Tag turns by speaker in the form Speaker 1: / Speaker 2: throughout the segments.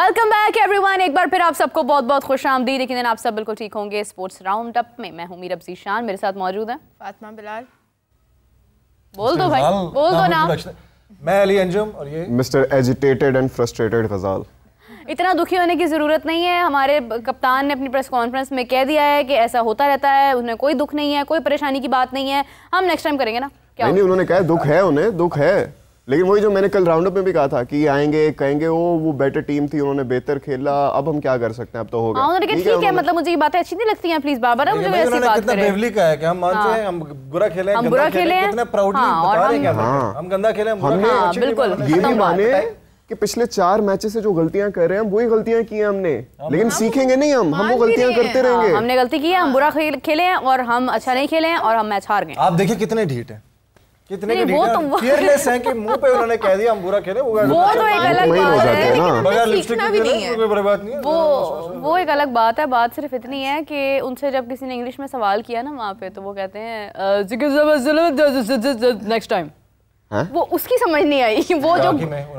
Speaker 1: Welcome back everyone, एक बार फिर आप सबको बहुत बहुत खुशामदीद। लेकिन आप सब बिल्कुल ठीक होंगे। स्पोर्ट्स राउंड अप में मैं हूं मीरब ज़ीशान, मेरे साथ मौजूद है
Speaker 2: फातिमा बिलाल।
Speaker 1: बोल दो भाई, बोल दो ना।
Speaker 3: मैं अली अंजुम और ये
Speaker 4: मिस्टर एजिटेटेड एंड फ्रस्ट्रेटेड गजाल।
Speaker 1: इतना दुखी होने की ज़रूरत नहीं है। हमारे कप्तान ने अपनी प्रेस कॉन्फ्रेंस में कह दिया है कि ऐसा होता रहता है, उन्हें कोई दुख नहीं है, कोई परेशानी की बात नहीं है, हम नेक्स्ट टाइम करेंगे ना। क्या
Speaker 4: नहीं, उन्होंने कहा दुख है, उन्हें दुख है, लेकिन वही जो मैंने कल राउंड अप में भी कहा था कि आएंगे कहेंगे वो बेटर टीम थी, उन्होंने बेहतर खेला, अब हम क्या कर सकते हैं, अब तो हो गया।
Speaker 1: उन्होंने कहा ठीक है, मतलब मुझे ये बातें अच्छी नहीं लगती हैं, प्लीज बाबा मुझे ऐसी बात
Speaker 3: कितना
Speaker 1: करें।
Speaker 3: ब्रेवली का है कि हम मानते हैं हम बुरा खेले,
Speaker 1: हम बुरा खेले,
Speaker 3: कितना प्राउडली बता रहे हैं, हम गंदा खेले, हम बुरा खेले।
Speaker 1: बिल्कुल
Speaker 4: ये भी माने कि पिछले 4 मैचेस से जो गलतियां कर रहे हैं हम वही गलतियां की हैं हमने, लेकिन सीखेंगे नहीं, हम वो गलतियां करते रहेंगे।
Speaker 1: हमने गलती की है, हम बुरा खेले हैं और हम अच्छा नहीं खेले हैं और हम मैच हार गए।
Speaker 3: आप देखिए कितने ढीठ हैं, कितने के फियरलेस हैं कि मुंह पे उन्होंने कह दिया हम बुरा खेले। वो
Speaker 1: तो एक अलग बात है,
Speaker 3: बगैर लिपस्टिक के कोई बड़ी बात नहीं है।
Speaker 1: वो एक अलग बात है। बात सिर्फ इतनी है कि उनसे जब किसी ने इंग्लिश में सवाल किया ना वहाँ पे, तो वो कहते हैं नेक्स्ट टाइम। वो उसकी समझ नहीं आई, वो जो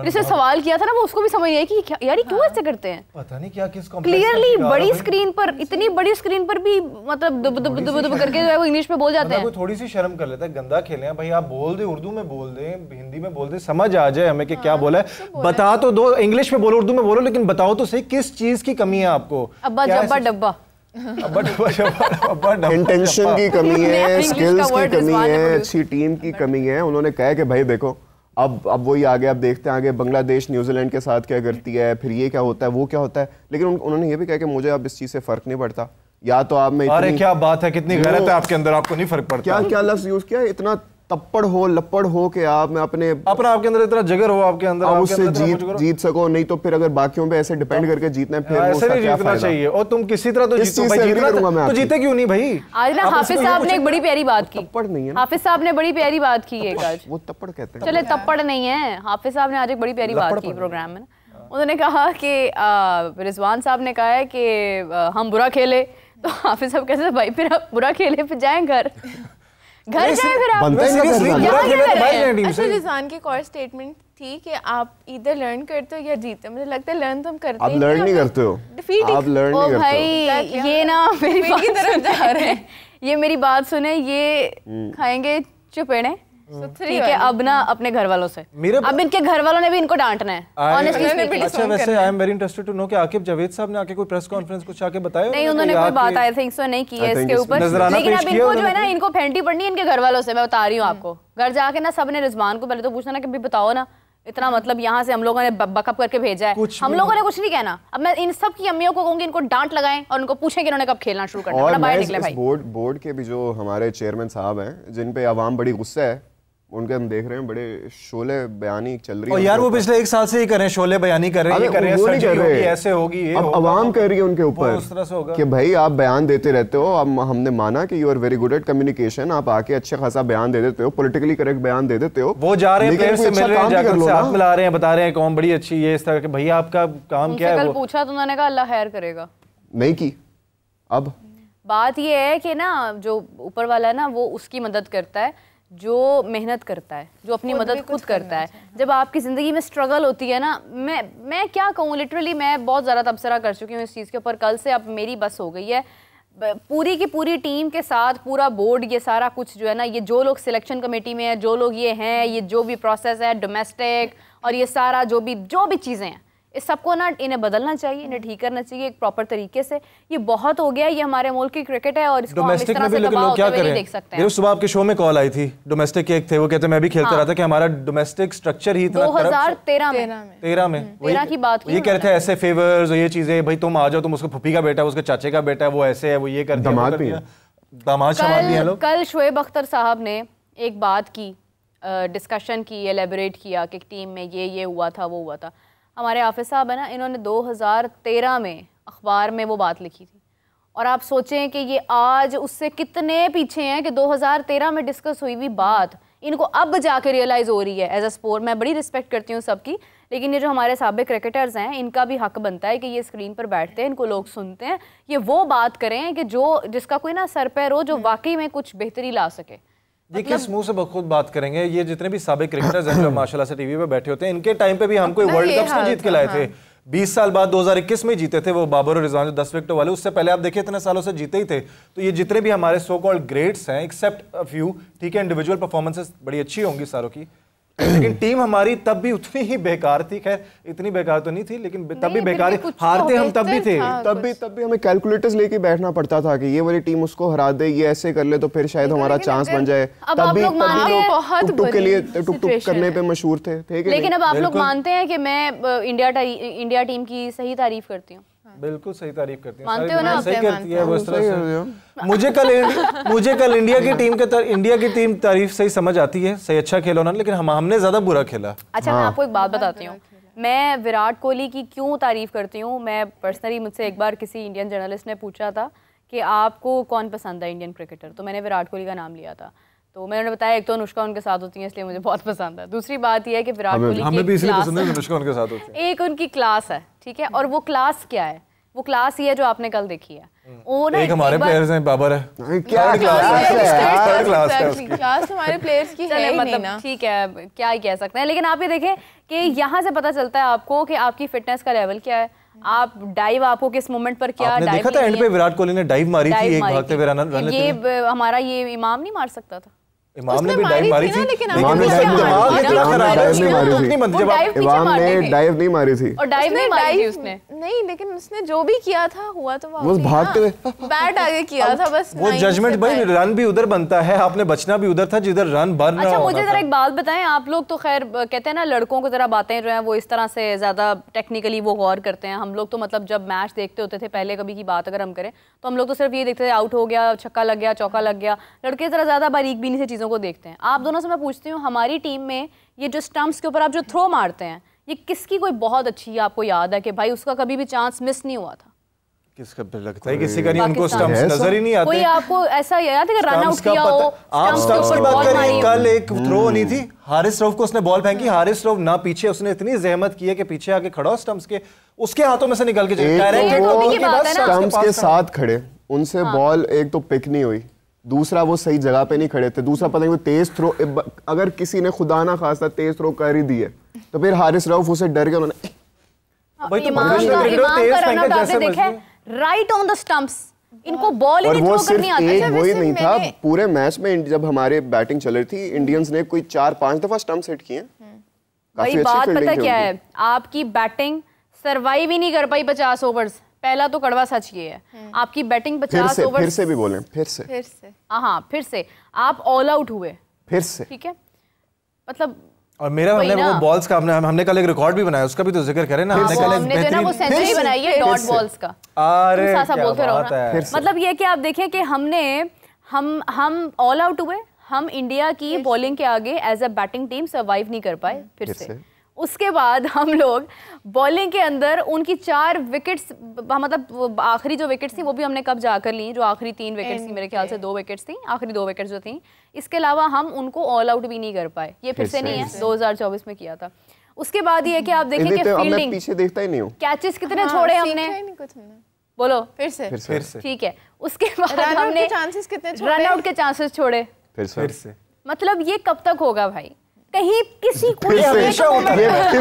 Speaker 1: जिसने सवाल किया था ना वो उसको भी समझ नहीं आई कि यार क्यों ऐसे करते हैं।
Speaker 3: पता नहीं क्या किस
Speaker 1: क्लियरली बड़ी स्क्रीन पर, इतनी बड़ी स्क्रीन पर भी मतलब दुब दुब दुब दुब करके जो है वो इंग्लिश में बोल जाते हैं।
Speaker 3: कोई थोड़ी सी शर्म कर लेता है, गंदा खेले हैं भाई, आप बोल दे, उर्दू में बोल दे, हिंदी में बोल दे, समझ आ जाए हमें कि क्या बोला है। बता तो दो, इंग्लिश में बोलो, उर्दू में बोलो, लेकिन बताओ तो सही किस चीज की कमी है आपको।
Speaker 1: अब्बा जब्बा डब्बा,
Speaker 4: इंटेंशन की कमी है, स्किल्स की कमी है, अच्छी टीम की कमी है। उन्होंने कहा कि भाई देखो अब वही आगे, अब देखते हैं आगे बांग्लादेश न्यूजीलैंड के साथ क्या करती है, फिर ये क्या होता है, वो क्या होता है। लेकिन उन्होंने ये भी कहा कि मुझे अब इस चीज से फर्क नहीं पड़ता, या तो आप में
Speaker 3: अरे क्या बात है, कितनी गैरत है आपके अंदर, आपको नहीं फर्क पड़ता।
Speaker 4: क्या क्या लफ्ज यूज किया, इतना तप्पड़ हो लपड़ हो कि आप में अपने
Speaker 3: आपके अंदर इतना जगर हो, आपके अंदर
Speaker 4: आप उससे जीत सको। नहीं तो फिर अगर बाकियों पे ऐसे डिपेंड करके जीतना है, फिर
Speaker 3: ऐसे नहीं जीतना चाहिए। और तुम किसी तरह तो जीतो भाई, जीतना तो जीते क्यों नहीं भाई।
Speaker 1: आज ना हाफिज साहब ने एक बड़ी प्यारी बात की,
Speaker 4: तप्पड़ नहीं है,
Speaker 1: हाफिज साहब ने बड़ी प्यारी बात की एक आज।
Speaker 4: वो तप्पड़ कहते हैं,
Speaker 1: चले तप्पड़ नहीं है, हाफिज साहब ने आज एक बड़ी प्यारी बात की प्रोग्राम में। उन्होंने कहा कि रिजवान साहब ने कहा है कि हम बुरा खेले, तो हाफिज साहब कैसे भाई फिर आप बुरा खेले फिर जाएं घर जाए, फिर आप
Speaker 2: अच्छा रिजवान की कोर स्टेटमेंट थी कि आप इधर लर्न करते हो या जीते। मुझे लगता है लर्न तुम करते
Speaker 4: आप लर्न नहीं करते हो, आप लर्न नहीं करते हो
Speaker 1: भाई। ये ना मेरी बात की तरफ जा रहे हैं, ये मेरी बात सुने, ये खाएंगे चुपेड़े ठीक है अब ना अपने घर वालों से। अब इनके घर वालों ने भी इनको डांटना है ऑनेस्टली।
Speaker 3: अच्छा वैसे I am very interested to know कि आकिब जावेद साहब ने आके कोई प्रेस कॉन्फ्रेंस कुछ आके बताया?
Speaker 1: नहीं, उन्होंने कोई बात आई थिंक सो नहीं की है इसके ऊपर, लेकिन अब इनको जो है ना इनको फेंटी पड़नी है इनके घर वालों से। मैं बता रही हूँ आपको, घर जाके ना सबने रिजवान को पहले तो पूछना ना कि भाई बताओ ना, इतना मतलब यहाँ से हम लोगों ने बकअप करके भेजा है, हम लोगों ने कुछ नहीं कहना। अब मैं इन सब की अम्मियों को कहूंगी इनको डांट लगाएं और उनको पूछें कि इन्होंने कब खेलना शुरू करना है। बाहर निकले भाई।
Speaker 4: बोर्ड के भी जो हमारे चेयरमैन साहब हैं, जिन पे आवाम बड़ी गुस्सा है, उनके हम देख रहे हैं बड़े शोले बयानी चल रही है।
Speaker 3: और यार वो पिछले 1 साल से ही कर रहे हैं, शोले बयानी कर रहे हैं, ये कर रहे हैं, सर्जरी होगी, ऐसे होगी, ये
Speaker 4: अब आवाम कर रही है उनके ऊपर कि भाई आप बयान देते रहते हो। अब हमने माना कि you are very good at communication, आप आके अच्छा खासा बयान दे देते हो, पॉलिटिकली करेक्ट बयान दे देते हो।
Speaker 3: वो जा रहे हैं प्लेयर से मिल रहे हैं, जाकर उनसे हाथ मिला रहे हैं, बता रहे हैं कौन बड़ी अच्छी, ये इस तरह के। भैया आपका काम क्या है?
Speaker 1: कल पूछा तो उन्होंने कहा अल्लाह खैर करेगा, नहीं
Speaker 4: की। अब
Speaker 1: बात ये है कि ना जो ऊपर वाला है ना वो उसकी मदद करता है जो मेहनत करता है, जो अपनी मदद खुद करता है। जब आपकी ज़िंदगी में स्ट्रगल होती है ना, मैं क्या कहूँ, लिटरली मैं बहुत ज़्यादा तबसरा कर चुकी हूँ इस चीज़ के ऊपर। कल से अब मेरी बस हो गई है, पूरी की पूरी टीम के साथ पूरा बोर्ड, ये सारा कुछ जो है ना, ये जो लोग सिलेक्शन कमेटी में है, जो लोग ये हैं, ये जो भी प्रोसेस है डोमेस्टिक और ये सारा जो भी चीज़ें हैं, इस सबको ना इन्हें बदलना चाहिए, इन्हें ठीक करना चाहिए एक प्रॉपर तरीके से। ये बहुत हो गया, ये हमारे मुल्क की क्रिकेट है और इसको हम इस तरह से दबाव होते हुए नहीं देख सकते हैं।
Speaker 3: सुबह आपके शो में कॉल आई थी, डोमेस्टिक एक थे, वो कहते मैं भी खेलता रहा था कि हमारा डोमेस्टिक स्ट्रक्चर ही इतना
Speaker 1: 2013 में
Speaker 3: की बात ये कह रहे थे, ऐसे फेवर्स और ये चीजें, भाई तुम आ जाओ, तुम उसके फुफी का बेटा है, उसके चाचे का बेटा है, वो ऐसे है, वो ये कर दिया, दामाद शमाद भी हैं लोग।
Speaker 1: कल शोएब अख्तर साहब ने एक बात की, डिस्कशन की, एलेबोरेट किया कि टीम में ये हुआ था, वो हुआ था। हमारे हाफिज साहब है ना, इन्होंने 2013 में अखबार में वो बात लिखी थी और आप सोचें कि ये आज उससे कितने पीछे हैं कि 2013 में डिस्कस हुई हुई बात इनको अब जाके रियलाइज हो रही है। एज अ स्पोर्ट मैं बड़ी रिस्पेक्ट करती हूँ सबकी, लेकिन ये जो हमारे साबिक क्रिकेटर्स हैं इनका भी हक बनता है कि ये स्क्रीन पर बैठते हैं, इनको लोग सुनते हैं, ये वो बात करें कि जो जिसका कोई ना सर पैर हो, जो वाकई में कुछ बेहतरी ला सके।
Speaker 3: ये किस मुंह से खुद बात करेंगे? ये जितने भी साबिक क्रिकेटर्स हैं जो माशाल्लाह से टीवी पे बैठे होते हैं, इनके टाइम पे भी हम कोई वर्ल्ड कप नहीं जीत के लाए थे। 20 साल बाद 2021 में जीते थे वो बाबर और रिजवान, जो 10 विकेटों वाले। उससे पहले आप देखिए इतने सालों से जीते ही थे। तो ये जितने भी हमारे सो कॉल्ड ग्रेट्स हैं, एक्सेप्ट अ फ्यू, ठीक है, इंडिविजुअल परफॉर्मेंसेस बड़ी अच्छी होंगी सारों की, लेकिन टीम हमारी तब भी उतनी ही बेकार थी। खैर इतनी बेकार तो नहीं थी, लेकिन तब भी बेकार, हारते हम तब भी थे।
Speaker 4: तब भी हमें कैलकुलेटर्स लेके बैठना पड़ता था कि ये वाली टीम उसको हरा दे, ये ऐसे कर ले तो फिर शायद हमारा चांस बन जाए। तब भी टुक-टुक के लिए टुक-टुक करने पे मशहूर थे।
Speaker 1: लेकिन अब आप लोग मानते हैं कि मैं इंडिया टीम की सही तारीफ करती हूँ?
Speaker 3: बिल्कुल सही तारीफ करती है,
Speaker 1: मानते हो ना?
Speaker 3: सही करती है वो इस तरह से। मुझे कल इंडिया की टीम तारीफ सही समझ आती है, सही अच्छा खेला उन्होंने, लेकिन हमने ज्यादा बुरा खेला।
Speaker 1: अच्छा मैं आपको एक बात बताती हूँ, मैं विराट कोहली की क्यों तारीफ करती हूँ। मैं पर्सनली, मुझसे एक बार किसी इंडियन जर्नलिस्ट ने पूछा था कि आपको कौन पसंद है इंडियन क्रिकेटर, तो मैंने विराट कोहली का नाम लिया था। तो मैंने बताया एक तो अनुष्का उनके साथ होती है इसलिए मुझे बहुत पसंद है। दूसरी बात यह है कि विराट कोहली
Speaker 3: हमें भी इसलिए पसंद है अनुष्का उनके साथ होती है।
Speaker 1: एक उनकी क्लास है, ठीक है, और वो क्लास क्या है? वो क्लास ही है जो आपने कल देखी है।
Speaker 3: एक हमारे प्लेयर्स हैं, बाबर है,
Speaker 4: क्या
Speaker 2: क्लास हमारे प्लेयर्स की है
Speaker 1: मतलब ठीक है, क्या ही कह सकते हैं। लेकिन आप ये देखें कि यहाँ से पता चलता है आपको कि आपकी फिटनेस का लेवल क्या है। आप डाइव आपको किस मोमेंट पर क्या
Speaker 3: आपने देखा था एंड पे विराट कोहली ने डाइव मारी थी, एक भागते हुए रन।
Speaker 1: ये हमारा ये इमाम नहीं मार सकता था।
Speaker 3: इमाम ने भी डाइव मारी थी,
Speaker 4: इमाम ने डाइव नहीं मारी थी
Speaker 1: और डाइव नहीं मारी थी उसने।
Speaker 2: नहीं, लेकिन उसने जो भी किया था हुआ तो
Speaker 4: वो भागते हुए
Speaker 2: बैट आगे किया था बस।
Speaker 3: वो जजमेंट भाई, रन भी उधर बनता है, आपने बचना भी उधर था जिधर रन बन रहा।
Speaker 1: अच्छा मुझे जरा एक बात बताएं, आप लोग तो खैर कहते हैं ना लड़कों को जरा बातें जो है वो इस तरह से ज्यादा टेक्निकली वो गौर करते हैं। हम लोग तो मतलब जब मैच देखते होते थे पहले, कभी की बात अगर हम करें तो हम लोग तो सिर्फ ये देखते थे आउट हो गया, छक्का लग गया, चौका लग गया। लड़के जरा ज्यादा बारीक बीनी से चीजों को देखते हैं। आप दोनों से मैं पूछती हूँ, हमारी टीम में ये जो स्टंप्स के ऊपर आप जो थ्रो मारते हैं, ये किसकी कोई बहुत अच्छी आपको याद है कि भाई उसका कभी भी चांस मिस नहीं हुआ था?
Speaker 3: किसका लगता है किसी का नहीं, उनको स्टंप्स नजर ही नहीं आते।
Speaker 1: कोई आपको ऐसा याद है कि रन आउट किया हो?
Speaker 3: आप स्टंप्स की बात करिए, कल एक थ्रो नहीं थी, हारिस रऊफ को उसने बॉल फेंकी, हारिस रऊफ ना पीछे, उसने इतनी जहमत की है कि पीछे आके खड़ा हो स्टंप्स के, उसके हाथों में से निकल के
Speaker 4: स्टंप्स के साथ खड़े, उनसे बॉल एक तो पिक नहीं हुई, दूसरा वो सही जगह पे नहीं खड़े थे, दूसरा पता नहीं वो तेज थ्रो, अगर किसी ने खुदा ना खासा तेज थ्रो कर ही दी है तो फिर हारिस रऊफ उसे डर के उन्होंने
Speaker 1: राइट ऑन द स्टंप्स, इनको बॉल ही थ्रो करनी आती है।
Speaker 4: वही नहीं था पूरे मैच में, जब हमारे बैटिंग चल रही थी इंडियंस ने कोई 4-5 दफा स्टंप्स हिट किए।
Speaker 1: भाई बात पता क्या है, आपकी बैटिंग सरवाइव ही नहीं कर पाई 50 ओवर्स। पहला तो कड़वा सच ये है, आपकी बैटिंग 50 ओवर
Speaker 4: फिर से भी बोलें, फिर से
Speaker 1: हाँ फिर से आप ऑल आउट हुए,
Speaker 4: फिर से,
Speaker 1: ठीक है, मतलब। और
Speaker 3: मेरा हमने वो बॉल्स का हमने कल एक रिकॉर्ड भी बनाया, उसका भी तो जिक्र करें ना।
Speaker 1: हमने जो ना वो सेंचुरी बनाई है डॉट बॉल्स का।
Speaker 3: अरे
Speaker 1: बोलते रहो ना, मतलब ये कि आप देखें कि हम ऑल आउट हुए, हम इंडिया की बॉलिंग के आगे as a batting team survive नहीं कर पाए फिर से। उसके बाद हम लोग बॉलिंग के अंदर उनकी 4 विकेट्स, मतलब आखिरी जो विकेट्स थी वो भी हमने कब जाकर ली, जो आखिरी 3 विकेट्स थी, मेरे ख्याल से 2 विकेट्स थी, आखिरी 2 विकेट्स जो थी। इसके अलावा हम उनको ऑल आउट भी नहीं कर पाए। ये फिर से नहीं है, 2024 में किया था। उसके बाद ये कि आप देखें कि फील्डिंग,
Speaker 4: पीछे देखता ही नहीं हूँ,
Speaker 1: कैचेस कितने छोड़े हमने, बोलो
Speaker 2: फिर से,
Speaker 1: ठीक है। उसके बाद हमने रन आउट के चांसेस छोड़े
Speaker 3: फिर से।
Speaker 1: मतलब ये कब तक होगा भाई? कहीं किसी
Speaker 4: फिर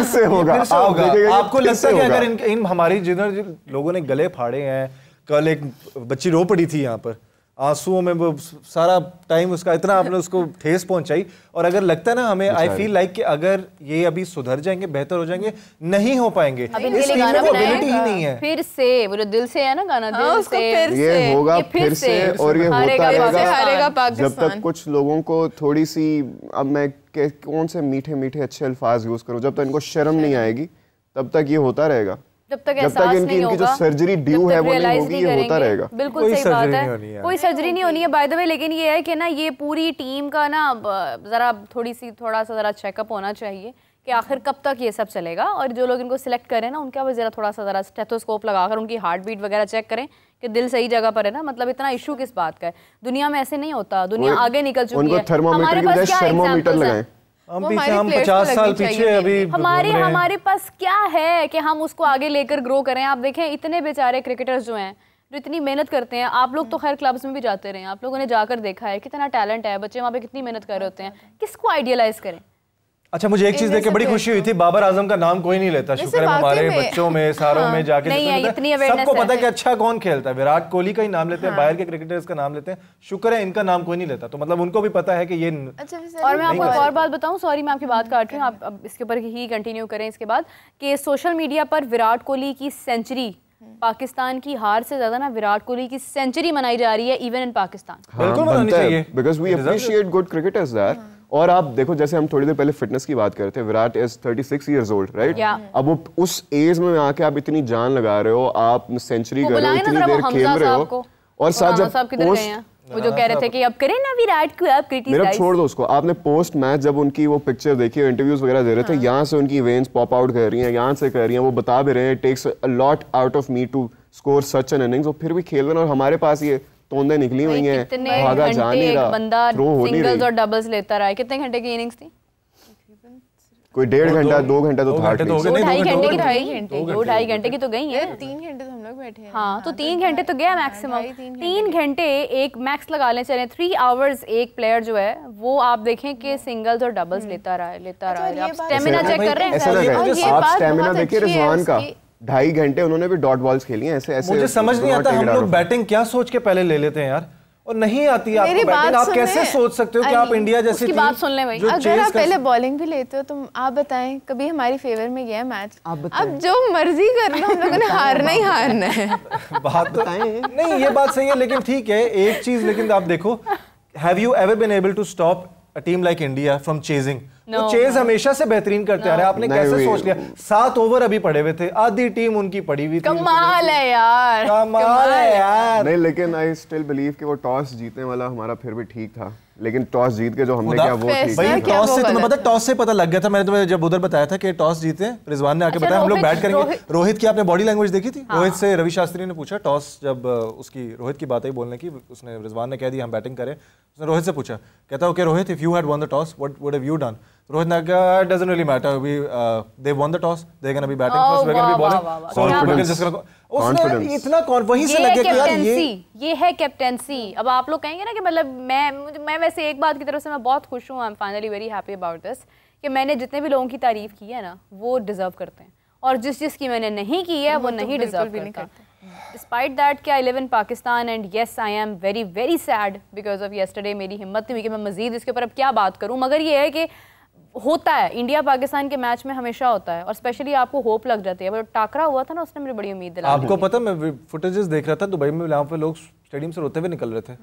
Speaker 4: से होगा।
Speaker 3: आपको लगता है कि अगर इन हमारी जिन लोगों ने गले फाड़े हैं, कल एक बच्ची रो पड़ी थी यहाँ पर आंसुओं में, वो सारा टाइम उसका इतना आपने उसको ठेस पहुंचाई। और अगर लगता है ना हमें, आई फील लाइक कि अगर ये अभी सुधर जाएंगे, बेहतर हो जाएंगे, नहीं हो पाएंगे। इस टीम में वो एबिलिटी ही नहीं है।
Speaker 1: फिर से वो जो दिल से है ना गाना, दिल से
Speaker 4: ये होगा फिर से, और ये होता रहेगा जब तक कुछ लोगों को थोड़ी सी, अब मैं कौन से मीठे मीठे अच्छे अल्फाज यूज करूं, जब तक इनको शर्म नहीं आएगी तब तक ये होता रहेगा।
Speaker 1: जब तक इनकी
Speaker 4: जो सर्जरी ड्यू है वो नहीं होगी, ये होता रहेगा।
Speaker 1: बिल्कुल सही बात है, कोई सर्जरी नहीं होनी है बाय द वे। लेकिन ये है कि ना ये पूरी टीम का ना जरा थोड़ा सा जरा चेकअप होना चाहिए कि आखिर कब तक ये सब चलेगा। और जो लोग इनको सिलेक्ट करें ना, उनका जरा थोड़ा सा जरा स्टेथोस्कोप लगाकर उनकी हार्ट बीट वगैरह चेक करें कि दिल सही जगह पर है ना। मतलब इतना इशू किस बात का है, दुनिया में ऐसे नहीं होता, दुनिया आगे निकल चुकी है। हमारे पास क्या एग्जाम्पल्स हैं,
Speaker 3: हम 50 साल पीछे अभी
Speaker 1: हमारे पास क्या है कि हम उसको आगे लेकर ग्रो करें। आप देखें इतने बेचारे क्रिकेटर्स जो हैं, जो इतनी मेहनत करते हैं। आप लोग तो खैर क्लब्स में भी जाते रहे, आप लोगों ने जाकर देखा है कितना टैलेंट है, बच्चे वहाँ पे कितनी मेहनत कर रहे होते हैं। किसको आइडियलाइज करें?
Speaker 3: अच्छा, मुझे एक चीज देख के बड़ी खुशी हुई थी, बाबर आजम का नाम कोई नहीं लेता। शुक्र है हमारे बच्चों में सारों में जाके सबको पता है कि अच्छा कौन खेलता है। विराट कोहली का ही नाम लेते हैं, बाहर के क्रिकेटर्स का नाम लेते हैं, शुक्र है इनका नाम कोई नहीं लेता। तो मतलब उनको भी पता है कि ये।
Speaker 1: और मैं आपको एक और बात बताऊं, सॉरी मैं आपकी बात काट रही हूँ, आप अब इसके ऊपर ही कंटिन्यू करें इसके बाद, कि सोशल मीडिया पर विराट कोहली की सेंचुरी, पाकिस्तान की हार से ज्यादा ना विराट कोहली की सेंचुरी मनाई जा रही है इवन इन पाकिस्तान।
Speaker 3: बिल्कुल मनानी चाहिए,
Speaker 4: because we appreciate good cricketers there. और आप देखो, जैसे हम थोड़ी देर पहले फिटनेस की बात करते हैं, Virat is 36 years old, right? अब वो उस एज में आके आप इतनी जान लगा रहे हो, आप सेंचुरी कर रहे हो, इतनी देर खेल रहे हो, और साथ जब
Speaker 1: वो जो कह रहे थे कि अब करें ना विराट को आप क्रिटिसाइज।
Speaker 4: मेरा छोड़ दो उसको, आपने पोस्ट मैच जब उनकी वो पिक्चर देखी, इंटरव्यूज वगैरह दे रहे थे, यहाँ से उनकी वेन्स पॉप आउट कर रही हैं, यहाँ से कर रही हैं, वो बता भी रहे हैं, takes a lot out of me to score such an innings, और फिर भी खेल रहे हैं। और हमारे पास ये तोंदे निकली हुई हैं, भागा जा नहीं रहा,
Speaker 1: बंदा सिंगल्स और डबल्स लेता रहा है। कितने घंटे की इनिंग्स थी?
Speaker 4: कोई 1.5 घंटा 2 घंटा तो था,
Speaker 1: 2-2.5 घंटे की तो गई है।
Speaker 2: 3 घंटे तो हम लोग बैठे हैं।
Speaker 1: हाँ, तो 3 घंटे तो गया मैक्सिमम। 3 घंटे एक मैक्स लगा लें, चले 3 आवर्स एक प्लेयर जो है वो आप देखें कि सिंगल्स और डबल्स लेता रहा है। आप स्टेमिना चेक कर रहे हैं,
Speaker 4: आप स्टेमिना देखिए रिजवान का 2.5 घंटे उन्होंने भी डॉट बॉल्स खेली हैं। ऐसे
Speaker 3: मुझे समझ नहीं आता, हम लोग बैटिंग क्या सोच के पहले ले लेते हैं यार, और नहीं आती है आपको बैटिंग। आप कैसे सोच सकते हो कि आप इंडिया जैसी टीम,
Speaker 1: बात सुन ले भाई,
Speaker 2: अगर आप पहले बॉलिंग भी लेते हो तो आप बताएं कभी हमारी फेवर में गया मैच? अब जो मर्जी कर लो, हम लोगों ने हारना ही हारना है।
Speaker 3: बात तो नहीं, ये बात सही है, लेकिन ठीक है एक चीज, लेकिन आप देखो, have you ever been able to stop a team like India from chasing? वो चेज हमेशा से बेहतरीन करते आ रहे हैं। आपने कैसे सोच लिया? 7 ओवर अभी पड़े हुए थे, आधी टीम उनकी पड़ी हुई थी।
Speaker 1: कमाल है यार,
Speaker 3: कमाल है यार।
Speaker 4: नहीं, लेकिन आई स्टिल बिलीव कि वो टॉस जीतने वाला हमारा फिर भी ठीक था, लेकिन टॉस जीत के जो हमने किया वो ठीक
Speaker 3: भाई, टॉस से तुम्हें पता, टॉस से पता लग गया था। मैंने तुम्हें जब उधर बताया था कि टॉस जीते, रिजवान ने आके बताया हम लोग बैट करेंगे। रोहित की आपने बॉडी लैंग्वेज देखी थी? रोहित से रवि शास्त्री ने पूछा, टॉस जब उसकी रोहित की बात आई बोलने की, उसने रिजवान ने कह दिया हम बैटिंग करें, उसने रोहित से पूछा, कहता okay Rohit, if you had won the toss what would have you done? Rohit ने कहा it doesn't really matter, we they won the toss, they can be batting first, we can be bowling. So उसने इतना वहीं से लगे कि यार
Speaker 1: ये है कैप्टेंसी। अब आप लोग कहेंगे ना कि मतलब मैं वैसे एक बात की तरफ से मैं बहुत खुश हूँ, I am finally very happy about this, कि मैंने जितने भी लोगों की तारीफ की है ना वो डिजर्व करते हैं, और जिसकी मैंने नहीं की है वो नहीं डिजर्व करता। डिस्पाइट दैट कि I live in Pakistan and yes I am very very sad because of yesterday. मेरी हिम्मत नहीं हुई कि मैं मजीद इसके ऊपर अब क्या बात करूँ, मगर ये है कि होता है, इंडिया पाकिस्तान के मैच में हमेशा होता है, और स्पेशली आपको होप लग जाती है। बट टाकरा हुआ था ना, उसने मुझे बड़ी उम्मीद दिलाई।
Speaker 3: आपको पता, मैं फुटेजेस देख रहा था दुबई में, यहाँ पे लोग स्टेडियम से रोते हुए निकल रहे थे,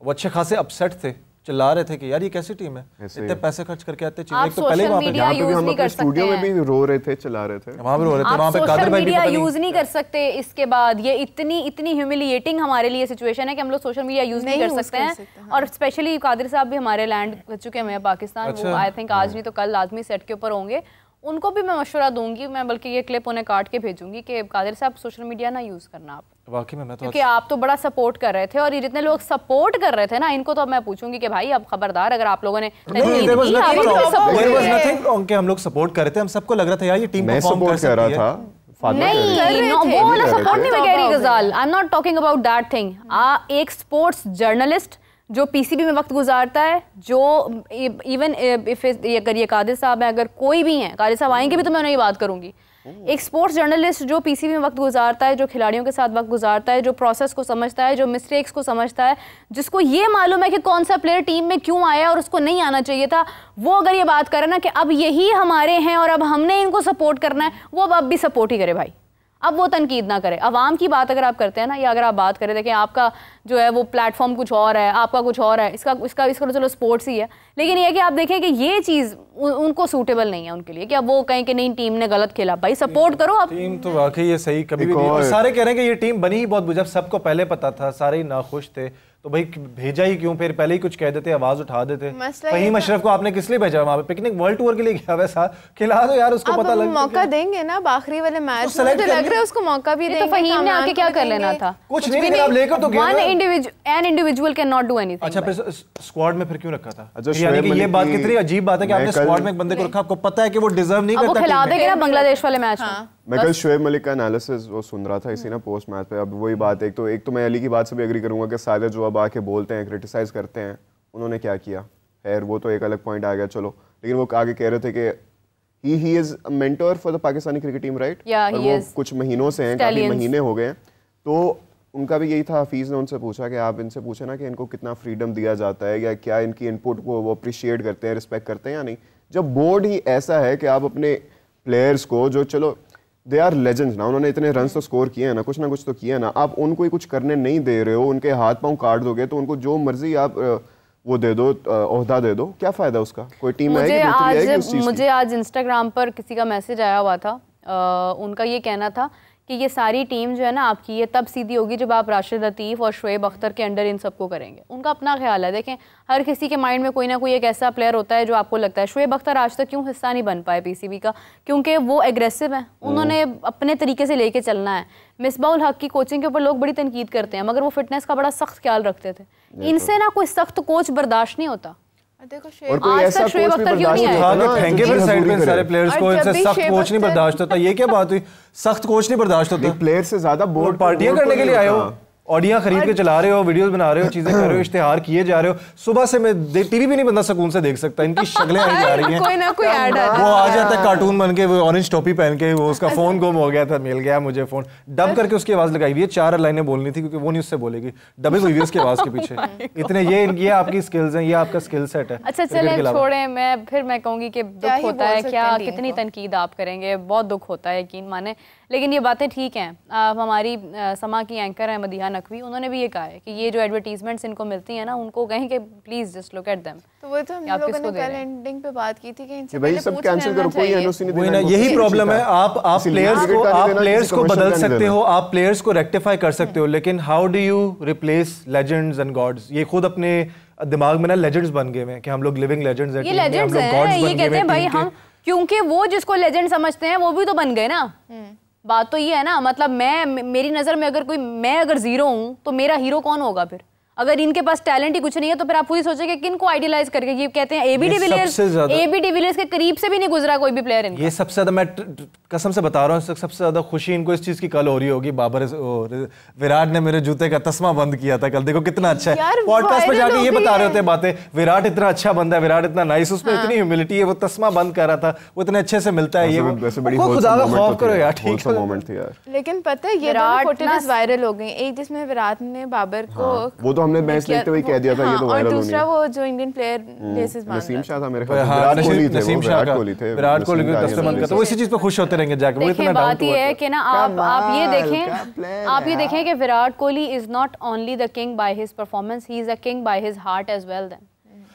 Speaker 3: वो अच्छे खासे अपसेट थे, चिल्ला रहे थे कि यार ये कैसी टीम है, इतने पैसे खर्च करके आते हैं। एक तो पहले वहाँ पे
Speaker 4: हम अपने स्टूडियो में भी रो रहे थे, चिल्ला रहे थे,
Speaker 3: वहाँ भी रो रहे थे, वहाँ पे कादिर भाई भी
Speaker 1: मीडिया यूज नहीं कर सकते। इसके बाद ये इतनी ह्यूमिलिएटिंग हमारे लिए सिचुएशन है कि हम लोग सोशल मीडिया यूज नहीं कर सकते हैं। और स्पेशली कादिर साहब भी हमारे लैंड कर चुके हैं पाकिस्तान, वो आई थिंक आज नहीं तो कल लाजमी सेट के ऊपर होंगे। उनको भी मैं मशवरा दूंगी, मैं बल्कि ये क्लिप उन्हें काट के भेजूंगी कि कादिर साहब सोशल मीडिया ना यूज करना आप।
Speaker 3: वाकई में मैं तो,
Speaker 1: क्योंकि आप तो बड़ा सपोर्ट कर रहे थे, और ये जितने लोग सपोर्ट कर रहे थे ना, इनको तो अब मैं पूछूंगी कि भाई अब खबरदार, अगर आप लोगों ने
Speaker 3: हम लोग सपोर्ट कर रहे थे, हम सबको लग रहा था यार ये टीम परफॉर्म कर सकती है।
Speaker 1: नहीं, वो वाला सपोर्ट नहीं मैं कह रही गजाल, I am not talking about that thing. एक स्पोर्ट्स जर्नलिस्ट जो पीसीबी में वक्त गुजारता है, जो इवन अगर ये कादिर साहब है, अगर कोई भी है, कादिर साहब आएंगे भी तो मैं उन्हें ये बात करूंगी, एक स्पोर्ट्स जर्नलिस्ट जो पीसीबी में वक्त गुजारता है, जो खिलाड़ियों के साथ वक्त गुजारता है, जो प्रोसेस को समझता है, जो मिस्टेक्स को समझता है, जिसको ये मालूम है कि कौन सा प्लेयर टीम में क्यों आया और उसको नहीं आना चाहिए था, वो अगर ये बात करे ना कि अब यही हमारे हैं और अब हमने इनको सपोर्ट करना है, वो अब भी सपोर्ट ही करे भाई, अब वो तनकीद ना करे। अवाम की बात अगर आप करते हैं ना, या अगर आप बात करें, देखें आपका जो है वो प्लेटफॉर्म कुछ और है, आपका कुछ और है, इसका तो चलो स्पोर्ट्स ही है, लेकिन ये कि आप देखें कि ये चीज़ उनको सूटेबल नहीं है उनके लिए, कि अब वो कहें कि नहीं टीम ने गलत खेला। भाई सपोर्ट करो अब।
Speaker 3: टीम तो वाकई ये सही कभी भी नहीं, और सारे कह रहे हैं कि ये टीम बनी ही बहुत, जब सबको पहले पता था, सारे ही नाखुश थे, तो भाई भेजा ही क्यों? फिर पहले ही कुछ कह देते, आवाज उठा देते। फहीम अशरफ को आपने किस लिए भेजा? वहाँ पे पिकनिक वर्ल्ड टूर के लिए गया, वैसा खिला दो यार, उसको पता लग
Speaker 2: मौका देंगे ना आखिरी वाले मैच में, तो लग रहा है उसको मौका भी देंगे।
Speaker 1: तो फहीम ने आके क्या कर लेना था?
Speaker 3: कुछ नहीं, आप लेकर तो गए।
Speaker 1: An individual can not do anything.
Speaker 3: अच्छा, फिर स्क्वाड में फिर क्यों रखा था? यानी कि ये बात कितनी अजीब बात है कि आपने स्क्वाड में एक बंदे को रखा, आपको पता है कि वो डिजर्व नहीं करता।
Speaker 1: वो खिला देंगे ना बांग्लादेश वाले मैच में।
Speaker 4: मैं कल शोएब मलिक का एनालिसिस वो सुन रहा था इसी ना पोस्ट मैच पे। अब वही बात, एक तो मैं अली की बात से भी एग्री करूंगा कि सादे जो अब आके बोलते हैं, क्रिटिसाइज करते हैं, उन्होंने क्या किया? खैर वो तो एक अलग पॉइंट आ गया, चलो लेकिन वो आगे कह रहे थे कि he is a mentor for the Pakistani cricket team, right?
Speaker 1: Yeah, he is.
Speaker 4: कुछ महीनों से हैं, काफी महीने हो गए हैं, तो उनका भी यही था। हफीज़ ने उनसे पूछा कि आप इनसे पूछे ना कि इनको कितना फ्रीडम दिया जाता है या क्या इनकी इनपुट को वो अप्रिशिएट करते हैं, रिस्पेक्ट करते हैं या नहीं। जब बोर्ड ही ऐसा है कि आप अपने प्लेयर्स को, जो चलो दे आर लेजेंड्स ना, उन्होंने इतने रन तो स्कोर किए हैं ना, कुछ तो किया है ना, आप उनको ही कुछ करने नहीं दे रहे हो, उनके हाथ पांव काट दोगे, तो उनको जो मर्जी आप वो दे दो, ओहदा दे दो, क्या फायदा उसका? कोई टीम
Speaker 1: मुझे आज इंस्टाग्राम पर किसी का मैसेज आया हुआ था, उनका ये कहना था कि ये सारी टीम जो है ना आपकी, ये तब सीधी होगी जब आप राशिद लतीफ़ और शुएब अख्तर के अंडर इन सबको करेंगे। उनका अपना ख्याल है। देखें, हर किसी के माइंड में कोई ना कोई एक ऐसा प्लेयर होता है जो आपको लगता है। शुएब अख्तर आज तक क्यों हिस्सा नहीं बन पाए पीसीबी का? क्योंकि वो एग्रेसिव है, उन्होंने अपने तरीके से लेके चलना है। मिसबाउल हक की कोचिंग के ऊपर लोग बड़ी तनकीद करते हैं, मगर वो फिटनेस का बड़ा सख्त ख्याल रखते थे। इनसे ना कोई सख्त कोच बर्दाश्त नहीं होता।
Speaker 4: और कोई ऐसा कोच भी बर्दाश्त नहीं होता,
Speaker 3: फेंके फिर साइड पे सारे प्लेयर्स को, इनसे सख्त कोच नहीं बर्दाश्त होता। ये क्या बात हुई? सख्त कोच नहीं बर्दाश्त होता,
Speaker 4: प्लेयर से ज्यादा बोर्ड
Speaker 3: पार्टियां करने के लिए आए हो, ऑडियां खरीद के चला रहे हो, वीडियोस बना रहे हो, चीजें कर रहे हो, इश्तिहार किए जा रहे हो। सुबह से मैं टीवी भी नहीं बंदा सुकून से देख सकता, इनकी शक्लें आई जा रही हैं।
Speaker 2: कोई ना कोई ऐड
Speaker 3: वो आ जाता है कार्टून बन के, वो ऑरेंज टोपी पहन के, वो उसका फोन गुम हो गया था, मिल गया मुझे फोन, डब करके उसकी आवाज लगाई हुई है। 4 लाइनें बोलनी थी क्योंकि वो नहीं उससे बोलेगी, डबिंग हुई है उसकी आवाज के पीछे। इतने ये आपकी स्किल्स हैं, ये आपका स्किल सेट है।
Speaker 1: अच्छा चलें छोड़ें, मैं कहूंगी कि दुख होता है, क्या कितनी तनकीद आप करेंगे, बहुत दुख होता है, यकीन माने, लेकिन ये बातें ठीक हैं। हमारी समा की एंकर है मदीहा नकवी, उन्होंने भी ये कहा है कि ये जो एडवर्टीजमेंट्स इनको मिलती हैं ना, उनको कहें कि please just look at them.
Speaker 2: तो वो तो हम लोगों ने कल एंडिंग पे बात की थी कि इनसे
Speaker 4: भाई सब कैंसिल करो, कोई एनओसी नहीं देना।
Speaker 3: यही प्रॉब्लम है। आप प्लेयर्स को बदल सकते हो, आप प्लेयर्स को रेक्टिफाई कर सकते हो, लेकिन how do you replace legends and gods? ये खुद अपने दिमाग में ना लेजेंड्स बन गए हैं कि हम लोग लिविंग लेजेंड्स हैं,
Speaker 1: ये लेजेंड्स हैं, ये कहते हैं भाई हम, क्योंकि वो जिसको लेजेंड समझते हैं वो भी तो बन गए ना। बात तो ये है ना, मतलब मेरी नजर में मैं अगर जीरो हूं तो मेरा हीरो कौन होगा फिर? अगर इनके पास टैलेंट ही कुछ नहीं है तो फिर आप पूरी सोचेंगे किन को आइडियलाइज करके। ये कहते हैं एबी डिविलियर्स के करीब से भी नहीं गुजरा कोई भी प्लेयर इनका।
Speaker 3: ये सबसे ज्यादा, मैं कसम से बता रहा हूँ, सबसे ज्यादा खुशी इनको इस चीज की कल हो रही होगी, विराट ने मेरे जूते का तस्मा बंद किया था कल। देखो कितना अच्छा है, पॉडकास्ट पे जाके ये बता रहे होते बातें, विराट इतना अच्छा बंदा है, विराट इतना नाइस, उसमें इतनी ह्यूमिलिटी है, वो तस्मा बंद कर रहा था, वो इतने अच्छे से मिलता है। ये खुदा का खौफ करो यार, ठीक है।
Speaker 2: लेकिन पता है ये फोटोज वायरल हो गई, एक जिसमें विराट ने बाबर को,
Speaker 4: वो तो हमने मैच देखते हुए कह दिया था, ये तो वायरल होनी है।
Speaker 2: दूसरा वो जो इंडियन प्लेयर लेसेस बांध,
Speaker 4: नसीम शाह था मेरे ख्याल से, विराट कोहली थे,
Speaker 3: विराट कोहली को तस्मा बंद करता, वो इसी चीज पे खुश होते रहेंगे जाके। वो इतना
Speaker 1: बात ये है कि ना आप ये देखें कि Virat Kohli is not only the king by his performance, he is a king by his heart as well. Then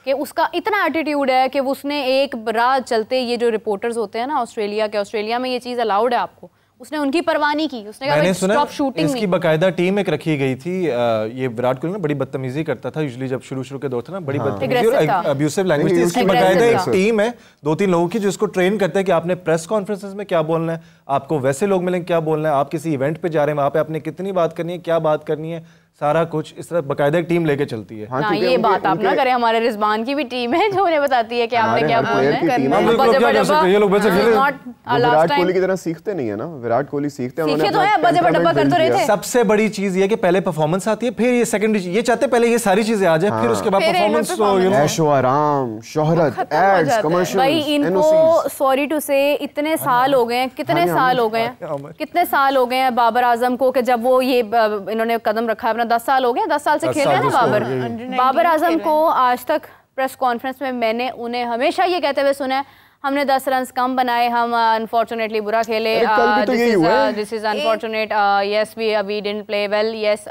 Speaker 1: कि उसका इतना एटीट्यूड है कि उसने एक राह चलते, ये जो रिपोर्टर्स होते हैं ना ऑस्ट्रेलिया में ये चीज अलाउड है आपको, उसने उनकी परवाह नहीं की, उसने कहा स्टॉप शूटिंग।
Speaker 3: इसकी बकायदा टीम एक रखी गई थी। ये विराट कोहली ना बड़ी बदतमीजी करता था यूजुअली, जब शुरू के दौर था ना, बड़ी बदतमीजी और अब्यूसिव लैंग्वेज थी। इसकी बकायदा एक टीम है 2-3 लोगों की जो इसको ट्रेन करते हैं कि आपने प्रेस कॉन्फ्रेंसेस में क्या बोलना है, आपको वैसे लोग मिलेंगे क्या बोलना है, आप किसी इवेंट पे जा रहे हैं वहां पे आपने कितनी बात करनी है, क्या बात करनी है, सारा कुछ इस तरह बकायदा एक टीम लेके चलती है।
Speaker 1: हाँ, ये बात आप ना करें, हमारे रिजवान की भी टीम है जो उन्हें बताती है कि आपने क्या बोलना है।
Speaker 3: ये लोग
Speaker 4: विराट कोहली की तरह सीखते नहीं है ना, विराट कोहली सीखते हैं।
Speaker 3: सबसे बड़ी चीज ये कि पहले परफॉर्मेंस आती है, फिर ये सेकंडरी, ये चाहते पहले ये सारी चीजें आ जाए, फिर उसके बाद परफॉर्मेंस,
Speaker 4: ऐशो आराम, शोहरत, एड्स, कमर्शियल्स।
Speaker 1: भाई इनको सॉरी टू से इतने साल हो गए हैं, कितने साल हो गए हैं बाबर आजम को, कि जब वो ये इन्होंने कदम रखा है, 10 साल हो गए, 10 साल से खेल रहे हैं ना बाबर आजम को। आज तक प्रेस कॉन्फ्रेंस में मैंने उन्हें हमेशा ये कहते हुए सुना है, हमने 10 रन कम बनाए, हम अनफॉर्चुनेटली बुरा खेले, this is unfortunate, yes we didn't play well, yes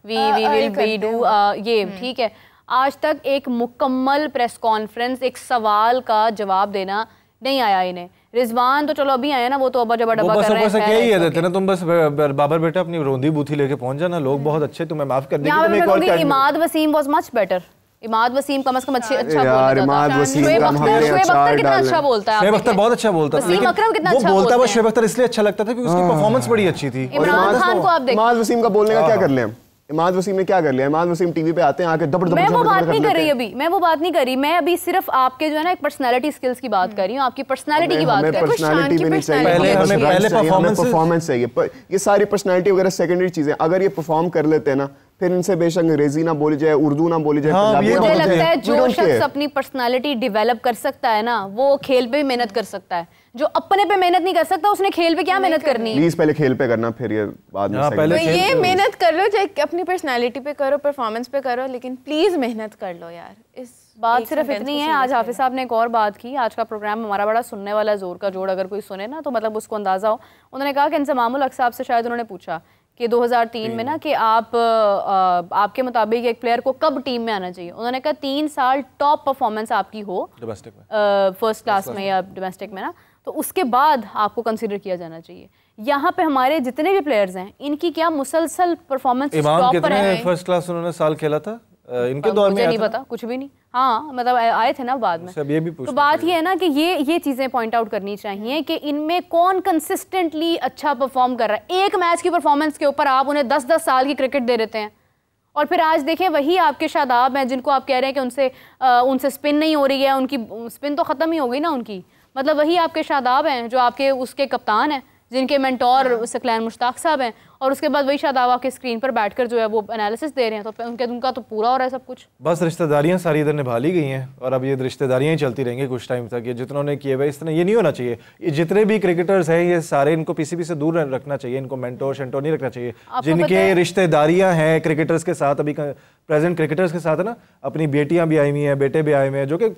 Speaker 1: we will do, ये ठीक है। आज तक एक मुकम्मल प्रेस कॉन्फ्रेंस, एक सवाल का जवाब देना नहीं आया इन्हें। रिजवान तो चलो अभी आए ना, वो तो अब जबा डब्बा कर रहे हैं।
Speaker 3: क्या ही देते ना, तुम बस बाबर बेटा अपनी रोंदी बूथी लेके पहुंच जाना, लोग बहुत अच्छे, तुम्हें माफ कर देंगे।
Speaker 1: Imad Wasim was much better. Imad Wasim कम से कम अच्छा बोलता था।
Speaker 4: शुएब
Speaker 1: अख्तर कितना अच्छा बोलता है,
Speaker 3: शुएब अख्तर बहुत अच्छा बोलता था,
Speaker 1: वसीम अकरम कितना अच्छा
Speaker 3: बोलता है। शुएब अख्तर इसलिए अच्छा लगता था क्योंकि उसकी परफॉर्मेंस बड़ी अच्छी थी।
Speaker 1: इमरान खान को आप देखिए,
Speaker 4: इमाद वसीम का बोलने का क्या कर लिया, इमाद वसीम ने क्या कर लिया? इमाद वसीम टीवी पे आते हैं, आके दबड़ दबड़
Speaker 1: मैं वो बात नहीं कर रही अभी, मैं वो बात नहीं कर रही, मैं अभी सिर्फ आपके जो है ना एक पर्सनालिटी स्किल्स की बात कर रही हूँ, आपकी पर्सनालिटी की बात कर रही हूँ।
Speaker 4: पर्सनालिटी भी नहीं चाहिए, पहले परफॉर्मेंस चाहिए। ये सारी पर्सनालिटी वगैरह सेकेंडरी चीजें, अगर ये परफॉर्म कर लेते हैं ना, फिर इनसे बेशक अंग्रेजी ना बोली जाए, उर्दू ना बोली जाए, पंजाबी ना
Speaker 1: मुझे
Speaker 4: बोली
Speaker 1: लगता
Speaker 4: जाए,
Speaker 1: है जो शख्स अपनी पर्सनालिटी डेवलप कर सकता है ना, वो खेल पे भी मेहनत कर सकता है। जो अपने पे मेहनत नहीं कर सकता, उसने खेल पे क्या मेहनत करनी है?
Speaker 4: प्लीज पहले खेल पे करना, फिर ये बाद में
Speaker 3: पहले
Speaker 2: तो ये मेहनत कर लो, चाहे अपनी पर्सनालिटी पे करो, परफॉर्मेंस पे करो, लेकिन प्लीज मेहनत कर लो यार। इस
Speaker 1: बात सिर्फ इतनी है। आज हाफिज साहब ने एक और बात की। आज का प्रोग्राम हमारा बड़ा सुनने वाला है, जोर का जोड़, अगर कोई सुने ना तो मतलब उसको अंदाजा हो। उन्होंने कहा कि इंजमामुल हक साहब से शायद उन्होंने पूछा कि 2003 में ना कि आपके मुताबिक एक प्लेयर को कब टीम में आना चाहिए। उन्होंने कहा 3 साल टॉप परफॉर्मेंस आपकी हो
Speaker 3: डोमेस्टिक में,
Speaker 1: फर्स्ट क्लास में या डोमेस्टिक में ना, तो उसके बाद आपको कंसीडर किया जाना चाहिए। यहाँ पे हमारे जितने भी प्लेयर्स हैं, इनकी क्या मुसलसल परफॉर्मेंस टॉप पर है।
Speaker 3: फर्स्ट क्लास उन्होंने साल खेला था इनके दौर में,
Speaker 1: मुझे नहीं पता, कुछ भी नहीं। हाँ मतलब आए थे ना बाद में।
Speaker 3: सब ये भी
Speaker 1: तो बात ये है ना कि ये चीजें पॉइंट आउट करनी चाहिए कि इनमें कौन कंसिस्टेंटली अच्छा परफॉर्म कर रहा है। एक मैच की परफॉर्मेंस के ऊपर आप उन्हें 10-10 साल की क्रिकेट दे देते हैं, और फिर आज देखें वही आपके शादाब हैं जिनको आप कह रहे हैं कि उनसे स्पिन नहीं हो रही है, उनकी स्पिन तो ख़त्म ही हो गई ना उनकी। मतलब वही आपके शादाब हैं जो आपके उसके कप्तान हैं, जिनके मेंटोर सकलैन मुश्ताक साहब हैं, और उसके बाद वही शादाब आपके स्क्रीन पर बैठकर जो है वो एनालिसिस दे रहे हैं। तो उनका तो पूरा हो रहा है सब कुछ।
Speaker 3: बस रिश्तेदारियां सारी इधर निभा ली गई हैं, और अब ये रिश्तेदारियां ही चलती रहेंगी कुछ टाइम तक। ये जितनों ने किए हुए इस तरह ये नहीं होना चाहिए। ये जितने भी क्रिकेटर्स हैं ये सारे इनको पीसीबी से दूर रखना चाहिए, इनको मेंटोर शेंटोर नहीं रखना चाहिए। जिनके रिश्तेदारियां हैं क्रिकेटर्स के साथ, अभी प्रेजेंट क्रिकेटर्स के साथ है ना, अपनी बेटियां भी आई हुई हैं, बेटे भी आए हुए हैं, जो कि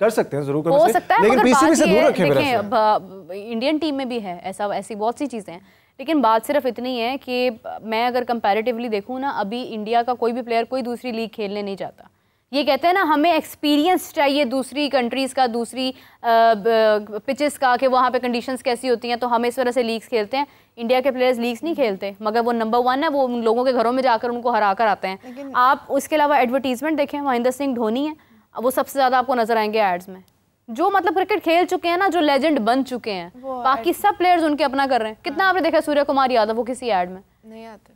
Speaker 3: कर सकते हैं जरूर,
Speaker 1: हो सकता है,
Speaker 3: लेकिन पीसीबी से दूर रखें।
Speaker 1: इंडियन टीम में भी है ऐसी बहुत सी चीज़ें हैं, लेकिन बात सिर्फ इतनी है कि मैं अगर कंपैरेटिवली देखूँ ना, अभी इंडिया का कोई भी प्लेयर कोई दूसरी लीग खेलने नहीं चाहता। ये कहते हैं ना हमें एक्सपीरियंस चाहिए दूसरी कंट्रीज़ का, दूसरी पिचेस का, कि वहाँ पे कंडीशंस कैसी होती हैं, तो हम इस वजह से लीग्स खेलते हैं। इंडिया के प्लेयर्स लीग्स नहीं खेलते, मगर वो नंबर 1 है, वो उन लोगों के घरों में जाकर उनको हरा कर आते हैं। आप उसके अलावा एडवर्टीजमेंट देखें, महेंद्र सिंह धोनी है, वो सबसे ज़्यादा आपको नजर आएंगे एड्स में। जो मतलब क्रिकेट खेल चुके हैं ना, जो लेजेंड बन चुके हैं, बाकी सब प्लेयर्स उनके अपना कर रहे हैं। कितना आपने देखा सूर्य कुमार यादव, वो किसी एड में
Speaker 2: नहीं आते।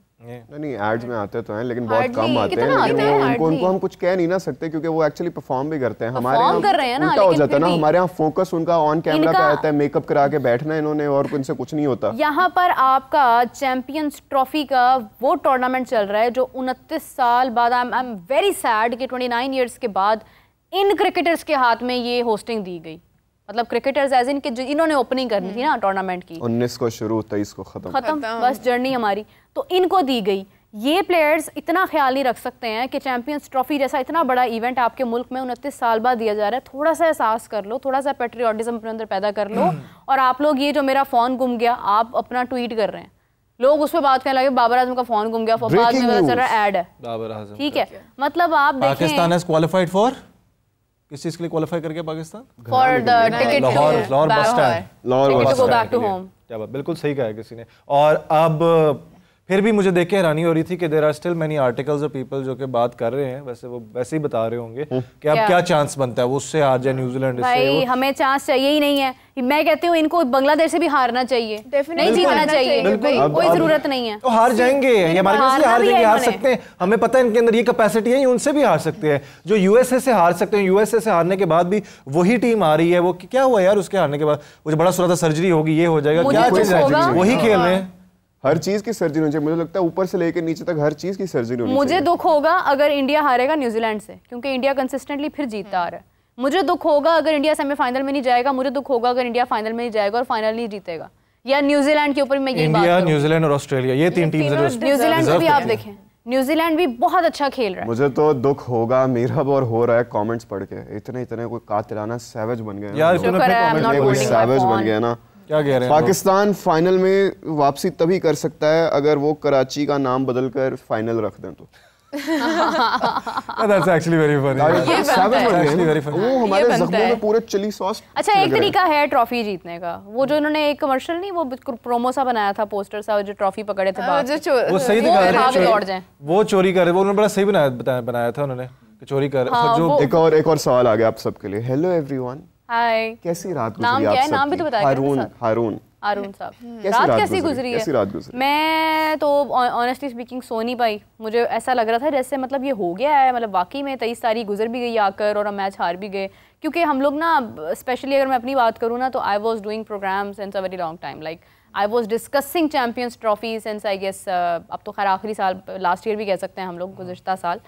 Speaker 4: नहीं एड्स में आते तो हैं, लेकिन बहुत कम आते हैं। लेकिन उनको हम कुछ कह नहीं ना सकते, क्योंकि वो एक्चुअली परफॉर्म भी करते हैं। हमारे यहाँ उल्टा हो जाता है ना, हमारे यहाँ फोकस उनका ऑन कैमरा पे आता है, मेकअप करा के बैठना इन्होंने, और उनसे कुछ नहीं होता।
Speaker 1: यहाँ पर आपका चैंपियंस ट्रॉफी का वो टूर्नामेंट चल रहा है जो 29 साल बाद, आई एम वेरी सैड कि 29 ईयर्स के बाद इन क्रिकेटर्स के हाथ में ये होस्टिंग दी गई। मतलब क्रिकेटर्स एज इन के इन्होंने ओपनिंग करनी थी ना टूर्नामेंट की,
Speaker 4: 19 को शुरू, 23 को खत्म,
Speaker 1: बस जर्नी हमारी, तो इनको दी गई। ये प्लेयर्स इतना ख्याल नहीं रख सकते हैं कि चैंपियंस ट्रॉफी जैसा इतना बड़ा इवेंट आपके मुल्क में 29 साल बाद दिया जा रहा है। थोड़ा सा एहसास कर लो, थोड़ा सा पेट्रियाटिज्म अपने अंदर पैदा कर लो। और आप लोग ये जो मेरा फ़ोन गुम गया, आप अपना ट्वीट कर रहे हैं, लोग उस पर बात करने लगे बाबर आजम का फ़ोन गुम गया, बाद में पता चल रहा है ऐड है बाबर आजम। ठीक है, मतलब आप देखें
Speaker 3: पाकिस्तान हैज क्वालिफाइड फॉर किस चीज के लिए क्वालिफाई करके Pakistan,
Speaker 1: for the ticket
Speaker 3: Lahore bus stand,
Speaker 4: Lahore
Speaker 1: to go back to home.
Speaker 3: क्या बात, बिल्कुल सही कहा है किसी ने। और अब फिर भी मुझे देख के हैरानी हो रही थी कि there are still many articles of people जो कि बात कर रहे हैं, वैसे वो वैसे ही बता रहे होंगे कि अब क्या चांस बनता है वो उससे हार जाए न्यूजीलैंड।
Speaker 1: भाई हमें चांस चाहिए ही नहीं है। मैं कहती हूँ इनको बांग्लादेश से भी हारना चाहिए, नहीं जीतना चाहिए, कोई जरूरत नहीं है।
Speaker 3: तो हार जाएंगे, ये हमारे पास हार जाएंगे, हार सकते हैं, हमें पता है इनके अंदर ये कैपेसिटी है, उनसे भी हार सकते हैं। जो यूएसए से हार सकते हैं, यूएसए से हारने के बाद भी वही टीम आ रही है, वो क्या हुआ यार उसके हारने के बाद, वो बड़ा सुना था सर्जरी होगी, ये हो जाएगा, क्या वही खेल रहे हैं।
Speaker 4: हर चीज की सर्जरी होनी चाहिए, मुझे लगता है ऊपर से लेकर नीचे तक हर चीज की सर्जरी होनी चाहिए।
Speaker 1: मुझे दुख होगा अगर इंडिया हारेगा न्यूजीलैंड से, क्योंकि इंडिया कंसिस्टेंटली फिर जीतता आ रहा है। मुझे दुख होगा अगर इंडिया सेमीफाइनल में नहीं जाएगा, मुझे दुख होगा अगर इंडिया फाइनल में नहीं जाएगा और फाइनल नहीं जीतेगा, या न्यूजीलैंड के ऊपर मैं यही बात
Speaker 3: इंडिया, न्यूजीलैंड और ऑस्ट्रेलिया, ये 3 टीम्स हैं।
Speaker 1: न्यूजीलैंड भी आप देखें, न्यूजीलैंड भी बहुत अच्छा खेल रहा है।
Speaker 4: मुझे तो दुख होगा मेरा और हो रहा है कमेंट्स पढ़ के, इतने कोई कातिलाना सैवेज बन गया
Speaker 3: यार,
Speaker 4: सैवेज बन गया ना।
Speaker 3: क्या कह रहे हैं
Speaker 4: पाकिस्तान फाइनल में वापसी तभी कर सकता है अगर वो कराची का नाम बदलकर फाइनल रख दें तो।
Speaker 3: That's actually very funny.
Speaker 4: Actually very funny. वो हमारे ज़ख्मों में पूरे चिली सॉस।
Speaker 1: अच्छा, एक तरीका है ट्रॉफी जीतने का, वो जो इन्होंने एक कमर्शियल नहीं, वो प्रोमो सा बनाया था, पोस्टर सा, जो ट्रॉफी पकड़े थे बाहर,
Speaker 3: वो सही दिखा, वो चोरी कर रहे, वो उन्होंने बड़ा सही बनाया था उन्होंने, चोरी कर।
Speaker 4: एक और सवाल आ गया आप सबके लिए। हेलो एवरीवन,
Speaker 1: हाय,
Speaker 4: कैसी रात गुजरी
Speaker 1: नाम क्या है, नाम भी तो बताया।
Speaker 4: हारून
Speaker 1: साहब, रात कैसी गुजरी है?
Speaker 4: कैसी रात गुजरी?
Speaker 1: मैं तो ऑनेस्टली स्पीकिंग सो नहीं पाई। मुझे ऐसा लग रहा था जैसे मतलब ये हो गया है, मतलब वाकई में 23 तारीख गुजर भी गई आकर और हम मैच हार भी गए, क्योंकि हम लोग ना, स्पेशली अगर मैं अपनी बात करूँ ना, तो I was doing programme since a very long time, like I was discussing champions trophy since I guess अब तो खैर आखिरी साल, लास्ट ईयर भी कह सकते हैं हम लोग, गुज़श्ता साल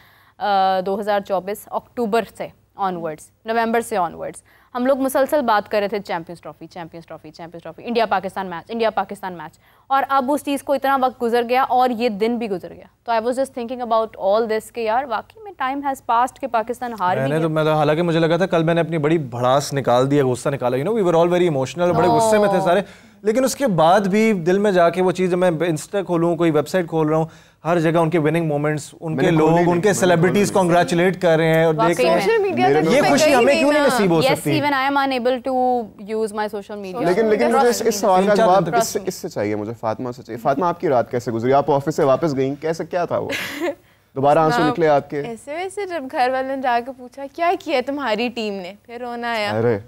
Speaker 1: 2024 अक्टूबर से ऑनवर्ड्स, नवंबर से ऑनवर्ड्स हम लोग मुसलसल बात कर रहे थे champions trophy, champions trophy, champions trophy, India Pakistan match, India Pakistan match. और अब उस चीज़ को इतना वक्त गुजर गया और ये दिन भी गुजर गया, तो I was just thinking about all this कि यार वाकई में टाइम हैज़ पास्ड कि पाकिस्तान हार भी गया।
Speaker 3: तो मैं हालांकि मुझे लगा था कल मैंने अपनी बड़ी भड़ास निकाल दिया, गुस्सा निकाला, you know we were all very emotional, बड़े गुस्से में थे सारे, लेकिन उसके बाद भी दिल में जाके वो चीज़, मैं इंस्टा खोलूँ, कोई वेबसाइट खोल रहा हूँ, हर जगह उनके विनिंग मोमेंट्स, उनके लोग, उनके सेलिब्रिटीज कांग्रेचुलेट कर रहे हैं और देख रहे हैं, ये खुशी हमें क्यों नहीं नसीब हो सकती?
Speaker 1: Yes, even I am unable to use my social media.
Speaker 4: लेकिन मुझे इस सवाल का जवाब इससे चाहिए, मुझे फातिमा से चाहिए। फातिमा, आपकी रात कैसे गुजरी? आप ऑफिस से वापस गई, कैसे, क्या था वो? दोबारा आंसू निकले आपके?
Speaker 2: ऐसे वैसे जब घर वालों ने जाके पूछा क्या किया तुम्हारी टीम ने, फिर रोना आया।
Speaker 4: अरे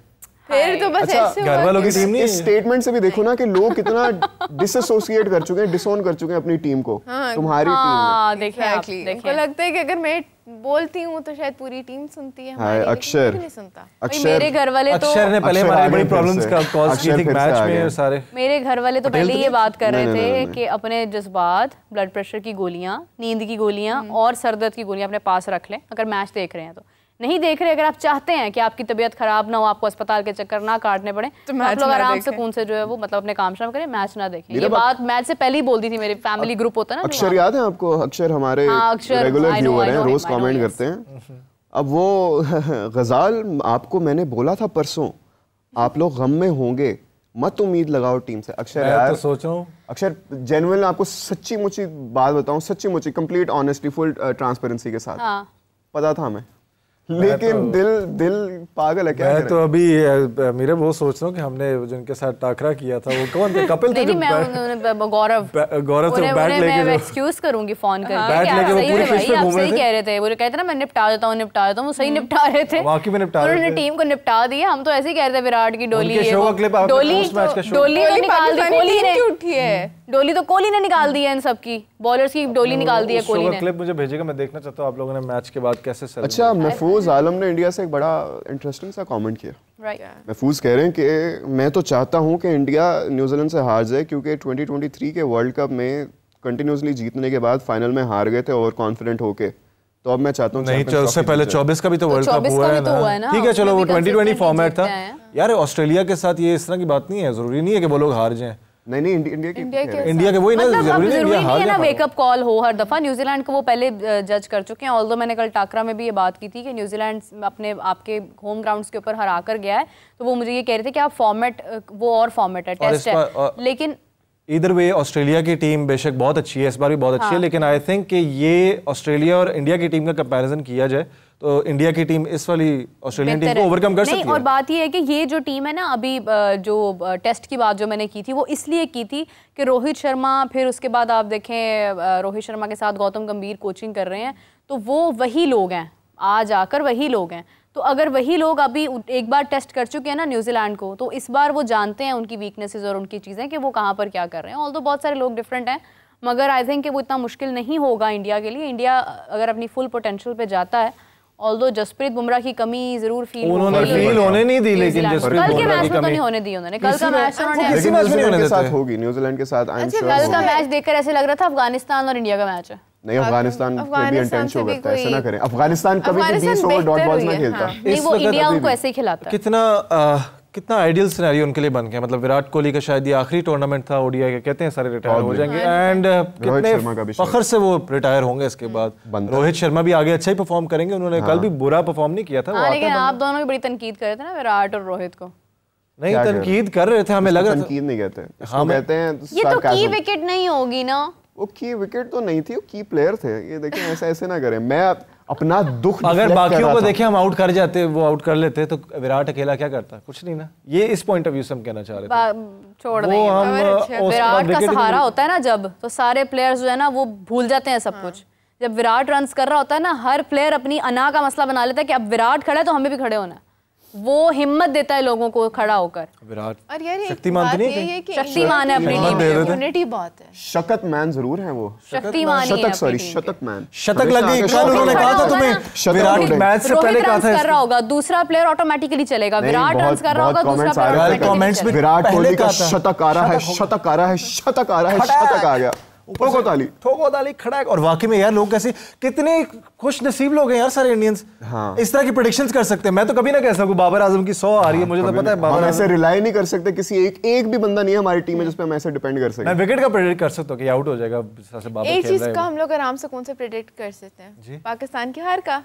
Speaker 2: फिर तो बस ऐसे
Speaker 3: घर वालों की टीम नहीं,
Speaker 4: इस स्टेटमेंट से भी देखो ना कि लोग कितना डिसएसोसिएट कर चुके हैं, डिसोन कर चुके हैं अपनी टीम को, तुम्हारी टीम ने।
Speaker 1: देखिए
Speaker 2: उनको लगता है कि अगर मैं बोलती हूँ तो शायद पूरी टीम सुनती है,
Speaker 4: हमारी
Speaker 2: अक्षर नहीं सुनता।
Speaker 1: मेरे घर वाले तो
Speaker 3: अक्षर ने पहले हमारे बड़ी प्रॉब्लम्स का कॉज की थी मैच में, सारे
Speaker 1: मेरे घर वाले तो पहले ये बात कर रहे थे कि अपने जज्बात, ब्लड प्रेशर की गोलियां, नींद की गोलियां और सरदर्द की गोलियां अपने पास रख लें अगर मैच देख रहे हैं तो। नहीं देख रहे, अगर आप चाहते हैं कि आपकी तबीयत खराब ना हो, आपको अस्पताल के चक्कर ना काटने पड़े, तो आप लोग आराम से सुकून से जो है वो मतलब अपने काम शाम करें, मैच ना देखें। ये बात मैच से पहले ही बोल दी थी, मेरे फैमिली ग्रुप होता है ना।
Speaker 4: अक्षर याद है आपको? अक्षर हमारे रेगुलर व्यूअर हैं, रोज कमेंट करते हैं। अब वो गजाल, आपको मैंने बोला था परसों, आप लोग गम में होंगे, मत उम्मीद लगाओ टीम से। अक्षर यार,
Speaker 3: तो सोच रहा हूं
Speaker 4: अक्षर जेन्युइन आपको सच्ची मुच्ची बात बताऊं, सच्ची मुच्ची कंप्लीट ऑनेस्टी, फुल ट्रांसपेरेंसी के साथ, पता था हमें, लेकिन दिल पागल है। क्या
Speaker 3: मैं तो अभी मेरे वो सोच रहा हूँ कि हमने जिनके साथ टाकरा किया था वो कौन थे, कपिल थे?
Speaker 1: गौरव
Speaker 3: तो बैट लेके
Speaker 1: मैं एक्सक्यूज करूंगी फोन करके,
Speaker 3: बैट लेके वो पूरी पिच पे घूम रहे थे।
Speaker 1: कह रहे थे, वो कहते ना मैं निपटा देता हूँ, वो सही निपटा रहे थे,
Speaker 3: वाकई में निपटा रहे थे,
Speaker 1: उन्होंने टीम को निपटा दिया। हम तो ऐसे ही कह रहे थे विराट की डोली डोली तो कोहली ने निकाल दी है, इन सब की बॉलर्स की डोली निकाल दी है कोहली ने।
Speaker 3: क्लिप मुझे भेजेगा, मैं देखना चाहता हूँ आप लोगों ने मैच के बाद कैसे।
Speaker 4: अच्छा, महफूज आलम ने इंडिया से एक बड़ा इंटरेस्टिंग सा कमेंट किया। महफूज कह रहे हैं कि मैं तो चाहता हूं कि इंडिया न्यूजीलैंड से हार जाए, क्योंकि 2023 के वर्ल्ड कप में कंटिन्यूसली जीतने के बाद फाइनल में हार गए थे ओवर कॉन्फिडेंट होके, तो अब मैं चाहता हूँ
Speaker 3: नहीं, उससे पहले 24 का भी तो वर्ल्ड कप हुआ है ना। ठीक है चलो, वो 2020 फॉर्मेट था यार। ऑस्ट्रेलिया के साथ ये इस तरह की बात नहीं है, जरूरी नहीं है कि वो लोग हार जाएं।
Speaker 4: नहीं, इंडिया
Speaker 3: के वही ना,
Speaker 1: जरूरी नहीं है ना वेकअप कॉल हो हर दफा। न्यूजीलैंड को वो पहले जज कर चुके हैं, ऑल्दो मैंने कल टाकरा में भी ये बात की थी कि न्यूजीलैंड अपने आपके होम ग्राउंड्स के ऊपर हरा कर गया है, तो वो मुझे ये कह रहे थे कि आप फॉर्मेट, वो और फॉर्मेट है, टेस्ट है, लेकिन
Speaker 3: इधर वे ऑस्ट्रेलिया की टीम बेशक बहुत अच्छी है, इस बार भी बहुत अच्छी है, लेकिन आई थिंक कि ये ऑस्ट्रेलिया और इंडिया की टीम का कंपैरिजन किया जाए तो इंडिया की टीम इस वाली ऑस्ट्रेलियन टीम को ओवरकम कर सकती है।
Speaker 1: और बात ये है कि ये जो टीम है ना, अभी जो टेस्ट की बात जो मैंने की थी वो इसलिए की थी कि रोहित शर्मा, फिर उसके बाद आप देखें रोहित शर्मा के साथ गौतम गंभीर कोचिंग कर रहे हैं, तो वो वही लोग हैं, आज आकर वही लोग हैं। तो अगर वही लोग अभी एक बार टेस्ट कर चुके हैं ना न्यूजीलैंड को, तो इस बार वो जानते हैं उनकी वीकनेसेस और उनकी चीज़ें कि वो कहाँ पर क्या कर रहे हैं। ऑल्दो बहुत सारे लोग डिफरेंट हैं, मगर आई थिंक कि वो इतना मुश्किल नहीं होगा इंडिया के लिए। इंडिया अगर अपनी फुल पोटेंशियल पे जाता है, ऑल्दो जसप्रीत बुमराह की कमी जरूर फील
Speaker 3: होने नहीं दी, लेकिन
Speaker 1: कल के मैच में तो नहीं होने दी उन्होंने। कल का मैच
Speaker 4: होगी न्यूजीलैंड के साथ।
Speaker 1: कल का मैच देखकर ऐसे लग रहा था अफगानिस्तान और इंडिया का मैच है।
Speaker 4: नहीं, अफगानिस्तान पे भी इंटेंट शो करता है, ऐसा ना करें। अफगानिस्तान कभी भी 20 ओवर डॉट बॉल्स में खेलता है,
Speaker 1: नहीं वो इंडिया उनको ऐसे ही खिलाता है।
Speaker 3: कितना आइडियल सिनेरियो उनके लिए बन गया। मतलब विराट कोहली का शायद ये आखिरी टूर्नामेंट था ओडीआई के, कहते हैं सारे रिटायर हो जाएंगे, एंड कितने फखर से वो रिटायर होंगे इसके बाद। रोहित शर्मा भी आगे अच्छा ही परफॉर्म करेंगे, उन्होंने कल भी बुरा परफॉर्म नहीं किया था।
Speaker 1: लेकिन आप दोनों भी बड़ी तनकीद कर रहे थे ना विराट और रोहित को।
Speaker 3: नहीं, तनकीद कर रहे थे, हमें लगा
Speaker 4: तनकीद नहीं कहते, हम कहते हैं
Speaker 1: ये तो की विकेट नहीं होगी ना।
Speaker 4: वो की विकेट तो नहीं थी, वो की प्लेयर थे। ये देखिए, ऐसे ना करें। मैं अपना दुख,
Speaker 3: अगर बाकियों को देखें हम आउट कर जाते, वो आउट कर लेते, तो विराट अकेला क्या करता? कुछ नहीं ना। ये इस पॉइंट ऑफ व्यू से हम कहना चाह रहे थे।
Speaker 1: छोड़ दें, विराट का सहारा होता है ना जब, तो सारे प्लेयर्स जो है ना वो भूल जाते हैं सब कुछ। जब विराट रन्स कर रहा होता है ना, हर प्लेयर अपनी अना का मसला बना लेता है कि अब विराट खड़ा है तो हमें भी खड़े होना है। वो हिम्मत देता है लोगों को खड़ा होकर।
Speaker 3: विराट
Speaker 2: और यार
Speaker 3: शक्तिमान तो नहीं है
Speaker 2: कि
Speaker 1: शक्तिमान है अपनी टीम में,
Speaker 2: यूनिटी बहुत है।
Speaker 4: शतक मैन जरूर है वो,
Speaker 1: शक्तिमान ही है
Speaker 4: शतक सॉरी
Speaker 1: अपनी टीम
Speaker 4: शतक मैन,
Speaker 3: शतक लग गई कल उन्होंने कहा था तुम्हें विराट मैच से पहले कहा था
Speaker 1: कर रहा होगा, दूसरा प्लेयर ऑटोमेटिकली चलेगा। विराट रन कर रहा होगा, दूसरा प्लेयर
Speaker 3: कमेंट्स में
Speaker 4: विराट कोहली का शतक आ रहा है, शतक आ रहा है, शतक आ रहा है, शतक आ गया,
Speaker 3: ठोको ताली खड़ा है। और वाकई में यार लोग कैसे कितने खुश नसीब लोग हैं यार सारे इंडियंस।
Speaker 4: हाँ।
Speaker 3: इस तरह की प्रेडिक्शंस कर सकते हैं। मैं तो कभी ना कह सकूं बाबर आजम की 100 आ रही है, मुझे तो पता है बाबर
Speaker 4: हम ऐसे रिलाई नहीं कर सकते, किसी एक भी बंदा नहीं है हमारी टीम में जिस पे हम ऐसे डिपेंड कर सकते।
Speaker 3: मैं विकेट का प्रेडिक्ट कर सकता हूं कि आउट हो जाएगा बाबर।
Speaker 2: एक चीज का हम लोग आराम से कौन से प्रेडिक्ट कर सकते हैं, पाकिस्तान की हार का।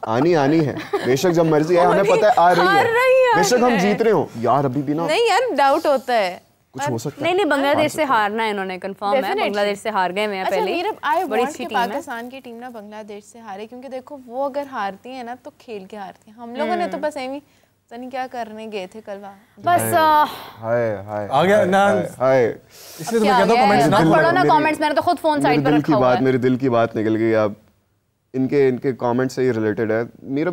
Speaker 4: आनी है बेशक, जब मर्जी है, हमें पता है आ रही है, बेशक हम जीत रहे हो यार, अभी भी ना
Speaker 2: नहीं यार डाउट होता है
Speaker 4: कुछ हो सकता है।
Speaker 1: नहीं बांग्लादेश से हारना है, इन्होंने कंफर्म है, बांग्लादेश से हार गए हैं पहले।
Speaker 2: बड़ी अच्छी टीम है पाकिस्तान की टीम ना बांग्लादेश से हारे, क्योंकि देखो वो अगर हारती है ना तो खेल के हारती है। हम लोगों ने तो बस ऐवी पता नहीं क्या करने गए थे कल वहाँ, बस
Speaker 4: हाय
Speaker 3: आ गया ना,
Speaker 4: हाय
Speaker 3: इसलिए तो मैं कहता हूं कमेंट्स ना
Speaker 1: पढ़ो ना कमेंट्स। मैंने तो खुद फोन साइड पर रखा हुआ है।
Speaker 4: मेरे दिल की बात निकल गई। अब इनके कमेंट से ही रिलेटेड है। मेरा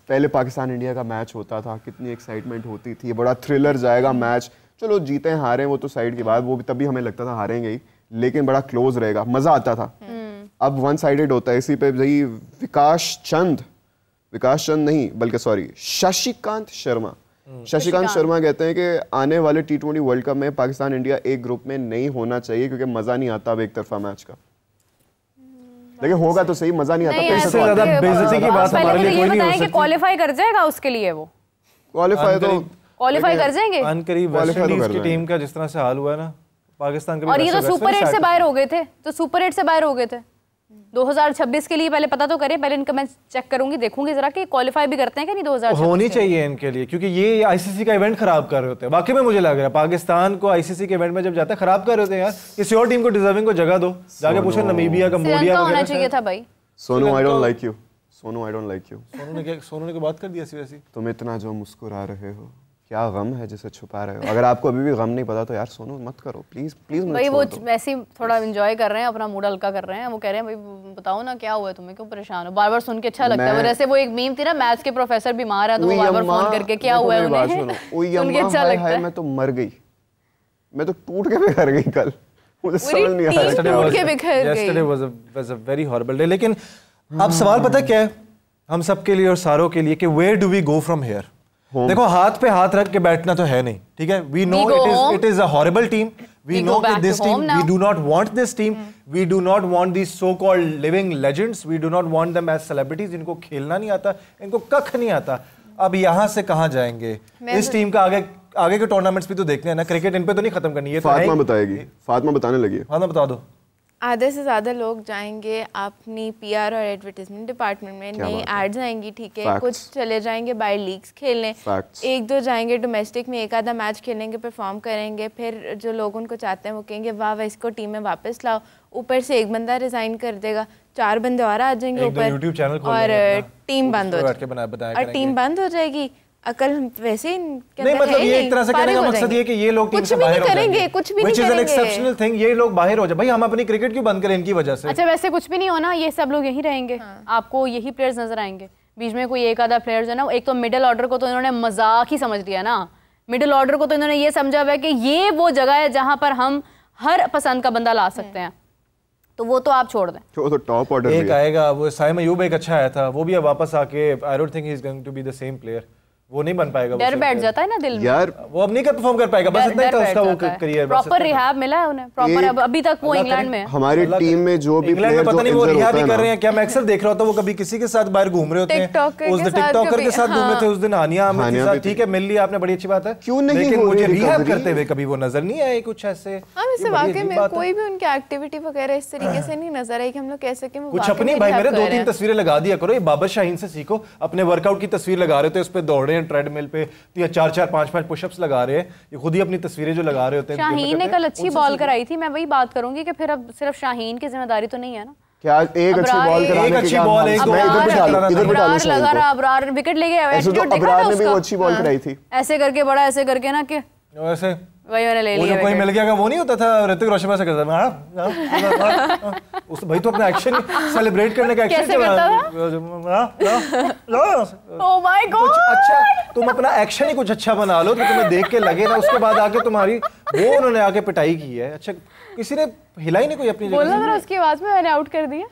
Speaker 4: पहले पाकिस्तान इंडिया का मैच होता था, कितनी एक्साइटमेंट होती थी, बड़ा थ्रिलर जाएगा मैच, चलो जीते हारे वो तो साइड की बात, वो भी तभी हमें लगता था हारेंगे ही, लेकिन बड़ा क्लोज रहेगा, मजा आता था। अब वन साइडेड होता है। इसी पे भाई विकास चंद नहीं बल्कि सॉरी शशिकांत शर्मा कहते हैं कि आने वाले T20 वर्ल्ड कप में पाकिस्तान इंडिया एक ग्रुप में नहीं होना चाहिए, क्योंकि मजा नहीं आता अब एक तरफा मैच का। लेकिन होगा तो सही, मजा नहीं आता।
Speaker 3: इससे ज्यादा बेइज्जती की बात हमारे लिए कोई नहीं हो सकती।
Speaker 1: क्वालीफाई कर जाएगा उसके लिए, वो क्वालीफाई कर जाएंगे।
Speaker 3: अनकरीब वेस्ट इंडीज की टीम का जिस तरह से हाल हुआ है ना, पाकिस्तान का।
Speaker 1: और ये तो सुपर 8 से बाहर हो गए थे, तो सुपर 8 से बाहर हो गए थे 2026 के लिए। पहले पता तो करें, पहले इनका मैं चेक करूंगी, देखूंगी जरा कि क्वालीफाई भी करते हैं कि नहीं 2026
Speaker 3: होनी चाहिए इनके लिए, क्योंकि ये आईसीसी का इवेंट खराब कर रहे होते हैं। वाकई में मुझे लग रहा है पाकिस्तान को आईसीसी के इवेंट में जब जाता है खराब कर रहे होते हैं यार। किसी और टीम को डिजर्विंग को जगह दो, जाके पूछो नमीबिया, कंबोडिया
Speaker 1: होना चाहिए था भाई।
Speaker 4: Sonu I don't like you, Sonu I don't like you.
Speaker 3: Sonu ने बात कर दी ऐसी वैसी।
Speaker 4: तुम इतना जो मुस्कुरा रहे हो, क्या गम है जिसे छुपा रहे हो? अगर आपको अभी भी गम नहीं पता तो यार सोनू मत करो प्लीज प्लीज।
Speaker 1: भाई वो वैसे ही थोड़ा एंजॉय कर रहे हैं, अपना मूड हल्का कर रहे हैं। वो कह रहे हैं भाई बताओ ना क्या हुआ है तुम्हें, क्यों परेशान हो? बार बार सुन के अच्छा लगता है। वैसे वो एक मीम थी ना, मैथ्स के प्रोफेसर बीमार है तो वो बार बार फोन करके क्या हुआ है उन्हें सुन के अच्छा लगता है।
Speaker 4: मैं तो मर गई, मैं तो टूट के बिखर गई कल, मुझे समझ नहीं आ रहा।
Speaker 2: टूट के बिखर गई।
Speaker 3: Yesterday was a very horrible day। लेकिन अब सवाल पता क्या है हम सब के लिए और सारों के लिए कि where do we go from here? देखो हाथ पे हाथ रख के बैठना तो है नहीं, ठीक है। We know it is a horrible team. We know that this team, we do not want this team. We do not want these so-called living legends. We do not want them as celebrities. इनको खेलना नहीं आता, इनको कख नहीं आता। अब यहाँ से कहाँ जाएंगे? इस टीम का आगे के टूर्नामेंट्स भी तो देखने हैं ना, क्रिकेट इन पे तो नहीं खत्म करनी है।
Speaker 4: फातिमा बताएगी, फातिमा बताने लगी।
Speaker 3: फातिमा बता दो।
Speaker 2: आधे से ज़्यादा लोग जाएंगे अपनी पीआर और एडवर्टाइजमेंट डिपार्टमेंट में, नई एड्स आएंगी, ठीक है। कुछ चले जाएंगे बाहर लीग्स खेलने, एक दो जाएंगे डोमेस्टिक में एक आधा मैच खेलेंगे, परफॉर्म करेंगे। फिर जो लोग उनको चाहते हैं वो कहेंगे वाह वाह इसको टीम में वापस लाओ। ऊपर से एक बंदा रिजाइन कर देगा, 4 बंदे और आ जाएंगे ऊपर और टीम बंद हो जाएगी। अकल वैसे ही
Speaker 3: नहीं, मतलब ये एक तरह से कहने का मकसद ये कि ये लोग टीम से बाहर
Speaker 2: करेंगे, कुछ भी नहीं करेंगे।
Speaker 3: Which is an exceptional thing, ये लोग बाहर हो जाए। भाई हम अपनी क्रिकेट क्यों बंद करें इनकी वजह से?
Speaker 1: अच्छा वैसे कुछ भी नहीं होना, ये सब लोग यहीं रहेंगे। आपको यही प्लेयर्स नजर आएंगे, बीच में कोई एक आधा प्लेयर है ना। एक तो मिडिल ऑर्डर को तो इन्होंने मजाक ही समझ लिया ना। मिडिल ऑर्डर को तो इन्होंने ये समझा हुआ है कि ये वो जगह है जहां पर हम हर पसंद का बंदा ला सकते हैं, तो वो तो आप छोड़ दें।
Speaker 4: वो तो टॉप ऑर्डर
Speaker 3: एक आएगा, वो साइम अयूब एक अच्छा आया था, वो भी अब वापस आके I don't think he is going to be the same player. वो नहीं बन पाएगा,
Speaker 1: डर बैठ जाता है ना दिल में
Speaker 3: यार। वो अब नहीं कर परफॉर्म कर पाएगा, बस इतना ही था उसका वो करियर।
Speaker 1: प्रॉपर रिहैब मिला है उन्हें, प्रॉपर। अभी तक वो इंग्लैंड में है।
Speaker 4: हमारी टीम में जो भी
Speaker 3: प्लेयर पता नहीं वो रिहैब भी कर रहे हैं क्या। मैं अक्सर देख रहा होता हूं वो कभी किसी के साथ बाहर घूम रहे होते हैं। उस दिन टिकटॉकर के साथ घूम रहे थे, उस दिन आनिया आमिर के साथ, ठीक है मिल लिया आपने, बड़ी अच्छी बात है।
Speaker 4: क्यों नहीं,
Speaker 3: लेकिन मुझे रिहैब करते हुए कभी वो नजर नहीं आए कुछ ऐसे।
Speaker 2: हम इसे वाकई में कोई भी उनकी एक्टिविटी वगैरह इस तरीके से नहीं नजर आई कि हम लोग कह सकें वो
Speaker 3: कुछ अपनी। भाई मेरे 2-3 तस्वीरें लगा दिया करो, ये बाबर शाहीन से सीखो। अपने वर्कआउट की तस्वीर लगा रहे थे, उस पे दौड़ रहे हैं ट्रेडमिल पे, या 4-4 5-5 पुशअप्स लगा रहे हैं, ये खुद ही अपनी तस्वीरें जो लगा रहे होते हैं।
Speaker 1: शाहीन ने कल अच्छी बॉल कराई थी, मैं वही बात करूंगी कि फिर अब सिर्फ शाहीन की जिम्मेदारी तो नहीं है ना।
Speaker 4: क्या एक अच्छी बॉल कराने
Speaker 3: अच्छी बॉल
Speaker 1: लगा रहा, अबरार विकेट ले गया।
Speaker 4: अबरार ने भी वो अच्छी बॉल कराई थी,
Speaker 1: ऐसे करके बड़ा ऐसे करके ना कि
Speaker 3: वैसे
Speaker 1: वही मैंने ले लिया।
Speaker 3: कोई मिल गया वो नहीं होता था ऋतिक रोशन से करता उस भाई तो अपना एक्शन सेलिब्रेट करने का एक्शन
Speaker 1: ओह माय गॉड
Speaker 3: अच्छा तुम अपना एक्शन ही कुछ अच्छा बना लो तो तुम्हें देख के लगे ना उसके बाद आके तुम्हारी वो उन्होंने आके पिटाई की है। अच्छा किसी ने हिला ही नहीं कोई अपनी जगह
Speaker 2: बोला था उसकी आवाज में मैंने आउट कर दिया।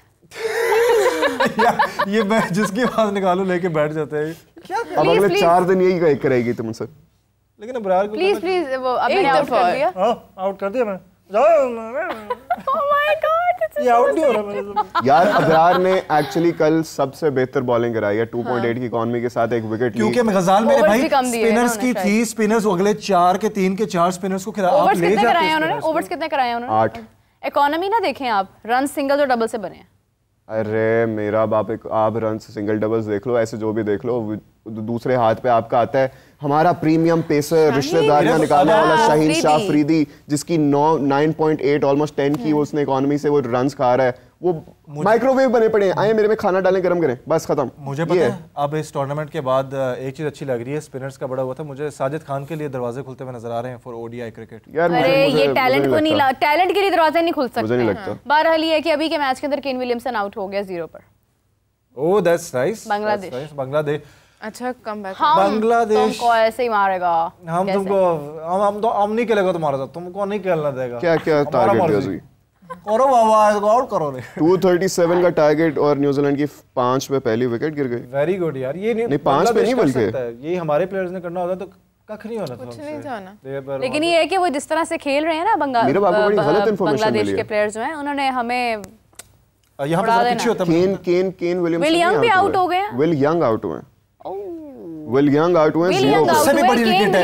Speaker 3: ये मैं जिसकी आवाज निकालू लेके बैठ जाते हैं क्या
Speaker 4: अब अगले 4 दिन यही करेगी तुमसे।
Speaker 3: लेकिन अब्रार को
Speaker 1: प्लीज वो आपने आउट कर दिया।
Speaker 3: आउट कर दिया मैं
Speaker 1: ओह माय गॉड
Speaker 3: ये आउट नहीं हो रहा मेरे
Speaker 4: यार अब्रार ने एक्चुअली कल सबसे बेहतर बॉलिंग कराई है 2.8 की इकॉनमी के साथ एक विकेट ली
Speaker 3: क्योंकि गजाल मेरे भाई स्पिनर्स की थी स्पिनर्स अगले 4 के 3 के 4 स्पिनर्स को खिला
Speaker 1: ओवर्स कितने कराए उन्होंने ओवर्स कितने कराए उन्होंने
Speaker 4: 8
Speaker 1: इकोनॉमी ना देखें आप रन सिंगल और डबल से बने हैं।
Speaker 4: अरे मेरा बाप आप रन सिंगल डबल्स देख लो ऐसे जो भी देख लो दूसरे हाथ पे आपका आता है हमारा प्रीमियम पेसर रिश्तेदारियां निकालने वाला शाहीन शाह अफरीदी जिसकी 9.8 ऑलमोस्ट 10 की उसने इकोनॉमी से वो रन्स खा रहा है वो माइक्रोवेव बने पड़े हैं आए मेरे में खाना डालें गरम करें बस खत्म।
Speaker 3: मुझे पता है अब इस टूर्नामेंट के बाद एक चीज अच्छी लग रही है स्पिनर्स का बड़ा हुआ था मुझे साजिद खान के लिए दरवाजे खुलते हुए नजर आ रहे हैं फॉर ओडीआई क्रिकेट।
Speaker 4: यार
Speaker 1: अरे ये टैलेंट को नहीं टैलेंट के लिए दरवाजे नहीं खुल सकते
Speaker 4: मुझे नहीं लगता।
Speaker 1: बहरहाल ये है कि अभी के मैच के अंदर केन विलियमसन आउट हो गया 0 पर।
Speaker 3: ओह दैट्स नाइस बांग्लादेश
Speaker 2: अच्छा कम बैक
Speaker 3: बांग्लादेश
Speaker 1: तुमको ऐसे ही मारेगा
Speaker 3: हम तुमको हम नहीं खेलेगा तुम्हारे साथ तुमको नहीं खेलना देगा।
Speaker 4: क्या क्या टारगेट दिया जी
Speaker 3: करो बाबा आउट करो रे
Speaker 4: 237 का टारगेट और न्यूजीलैंड की 5 पे पहली विकेट गिर गई।
Speaker 3: वेरी गुड यार ये
Speaker 4: नहीं 5 पे नहीं बल्कि
Speaker 3: ये हमारे प्लेयर्स ने करना होता तो कख नहीं होना
Speaker 2: कुछ नहीं जाना।
Speaker 1: लेकिन ये है कि वो जिस तरह से खेल रहे हैं ना बांग्लादेश के प्लेयर्स जो हैं उन्होंने हमें
Speaker 3: यहाँ पे पीछे होता
Speaker 4: केन
Speaker 1: विल यंग भी आउट हो गए हैं।
Speaker 4: विल यंग आउट हुए विल यंग आउट हुए
Speaker 3: उससे भी बड़ी विकेट है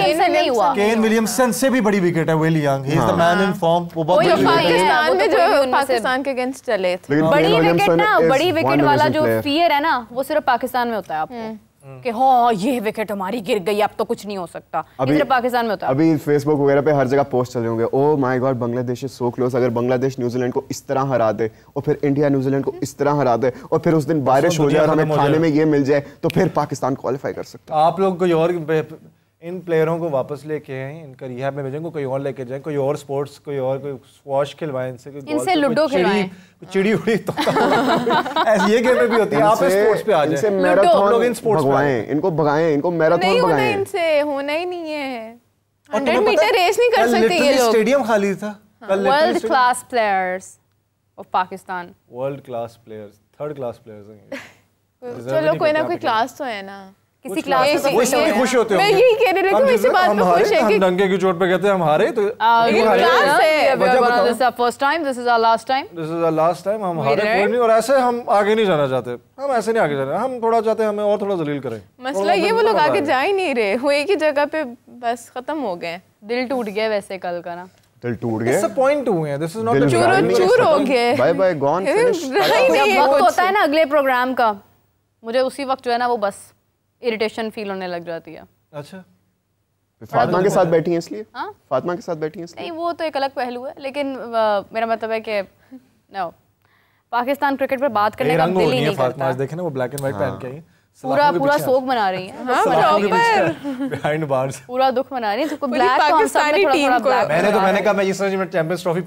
Speaker 3: केन विलियमसन से भी बड़ी विकेट है will young he is the man in form वो बहुत बड़ी
Speaker 2: पाकिस्तान में जो पाकिस्तान के अगेंस्ट चले थे
Speaker 1: बड़ी विकेट ना बड़ी विकेट वाला जो फियर है ना वो सिर्फ पाकिस्तान में होता है आपको कि हाँ ये विकेट हमारी गिर गई अब तो कुछ नहीं हो सकता सिर्फ पाकिस्तान में होता है।
Speaker 4: अभी फेसबुक वगैरह पे हर जगह पोस्ट चल रहे होंगे ओह my God Bangladesh is so close अगर बांग्लादेश न्यूजीलैंड को इस तरह हरा दे और फिर इंडिया न्यूजीलैंड को इस तरह हरा दे और फिर उस दिन बारिश हो जाए और हमें खाने में ये मिल जाए तो फिर पाकिस्तान क्वालिफाई कर सकता है।
Speaker 3: आप लोग कोई और इन प्लेयरों को वापस लेके आए इनका रिहैब में भेजें कोई और लेके जाएं कोई और स्पोर्ट्स कोई स्क्वॉश खिलवाएं इनसे
Speaker 1: लूडो खिलवाएं
Speaker 3: चिड़ी उड़ी तो ऐसे ये गेम भी होती है आप स्पोर्ट्स पे आ जाएं
Speaker 4: इनसे मैराथन भगवाएं इनको भगाएं इनको मैराथन भगाएं
Speaker 2: इनसे होना ही नहीं है 100 मीटर रेस नहीं कर सकते ये लोग।
Speaker 3: स्टेडियम खाली था कल
Speaker 1: world class players of Pakistan
Speaker 3: world class players third class players हैं
Speaker 2: चलो कोई ना कोई क्लास तो है ना
Speaker 1: किसी क्लास में
Speaker 3: वो इसलिए खुश होते
Speaker 2: मैं यही कह रही हूं इसी बात पे खुश है कि
Speaker 3: हम डंके की चोट पे कहते हैं हम हारे तो
Speaker 1: this is our first time this is our last time हम हारे कोई नहीं और ऐसे हम आगे नहीं जाना चाहते हम ऐसे नहीं आगे जाना हम थोड़ा चाहते हैं हमें और थोड़ा जलील करें।
Speaker 2: मसला ये वो लोग आगे जा ही नहीं रहे वो एक ही जगह पे बस खत्म हो गए
Speaker 1: दिल टूट गया वैसे कल का ना
Speaker 4: दिल टूट गया
Speaker 3: डिसअपॉइंट हुए हैं दिस इज नॉट
Speaker 2: चूर हो गए
Speaker 4: बाय बाय गॉन फिनिश
Speaker 1: वक्त होता है ना अगले प्रोग्राम का मुझे उसी वक्त जो है ना वो बस इरिटेशन फील होने लग जाती है।
Speaker 3: अच्छा
Speaker 4: फातिमा के साथ बैठी हैं इसलिए फातिमा के साथ बैठी हैं इसलिए
Speaker 1: नहीं वो तो एक अलग पहलू है लेकिन मेरा मतलब है कि नो पाकिस्तान क्रिकेट पर बात करने का दिल ही नहीं करता।
Speaker 3: आज देखें ना वो ब्लैक एंड व्हाइट पहन के आई
Speaker 1: पूरा शोक मना रही है
Speaker 3: बिहाइंड बार्स
Speaker 1: पूरा दुख मना रही है तो ब्लैक पाकिस्तानी टीम को
Speaker 3: मैंने कहा मैं इस में चैंपियंस ट्रॉफी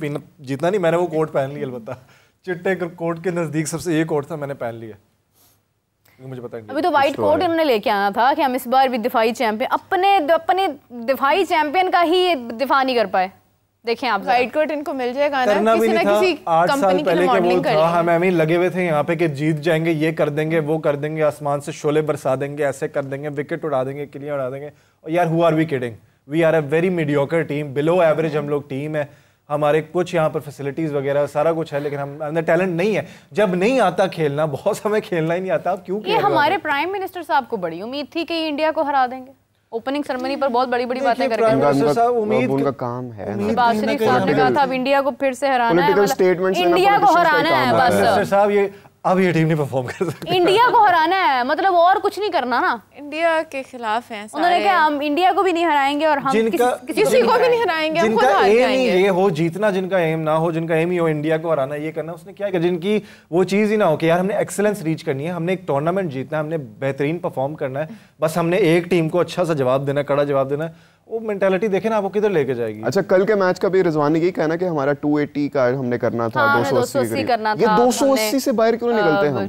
Speaker 3: जीतना नहीं मैंने वो कोट पहन लिया अलबत्ता चिट्टे कोट के नजदीक सबसे ये कोट था मैंने पहन लिया मुझे पता नहीं।
Speaker 1: अभी तो व्हाइट कोट इन्होंने लेके आना था कि हम इस बार भी दिफाई चैंपियन अपने दिफाई चैंपियन का ही दिफा नहीं कर पाए। देखें आप
Speaker 2: व्हाइट कोट इनको मिल जाएगा ना किसी ना किसी कंपनी के लिए मॉडलिंग कर
Speaker 3: हम एम लगे हुए थे यहाँ पे कि जीत जाएंगे ये कर देंगे वो कर देंगे आसमान से शोले बरसा देंगे ऐसे कर देंगे विकेट उड़ा देंगे क्लियर उड़ा देंगे और यार who are we kidding we are a very mediocre team below average हम लोग टीम है हमारे कुछ यहाँ पर फैसिलिटीज वगैरह सारा कुछ है लेकिन हम अंदर टैलेंट नहीं है जब नहीं आता खेलना बहुत समय खेलना ही नहीं आता आप क्यों
Speaker 1: ये हमारे प्राइम मिनिस्टर साहब को बड़ी उम्मीद थी कि इंडिया को हरा देंगे ओपनिंग सेरेमनी पर बहुत बड़ी बड़ी बातें करके
Speaker 4: उनका काम है
Speaker 1: नवाज शरीफ साहब ने कहा था अब इंडिया को फिर से हराना है इंडिया को हराना है बस
Speaker 3: साहब ये अब ये टीम नहीं परफॉर्म कर सकती
Speaker 1: इंडिया को हराना है मतलब और कुछ नहीं करना ना
Speaker 2: इंडिया के खिलाफ हैं
Speaker 1: उन्होंने कहा हम इंडिया को भी नहीं हराएंगे और हम
Speaker 2: किसी को भी नहीं हराएंगे हम खुद हार जाएंगे
Speaker 3: ये हो जीतना जिनका एम ना हो जिनका एम ही हो इंडिया को हराना ये करना उसने क्या किया जिनकी वो चीज ही ना हो कि यार हमने एक्सेलेंस रीच करनी है हमने एक टूर्नामेंट जीतना है हमने बेहतरीन परफॉर्म करना है बस हमने एक टीम को अच्छा सा जवाब देना कड़ा जवाब देना वो मेंटालिटी देखे ना आपको किधर लेके जाएगी।
Speaker 4: अच्छा कल के मैच का भी रिजवान ने यही कहना कि हमारा 280 का हमने करना था, 280
Speaker 1: करना था।
Speaker 4: ये 280 से बाहर क्यों निकलते हैं हम?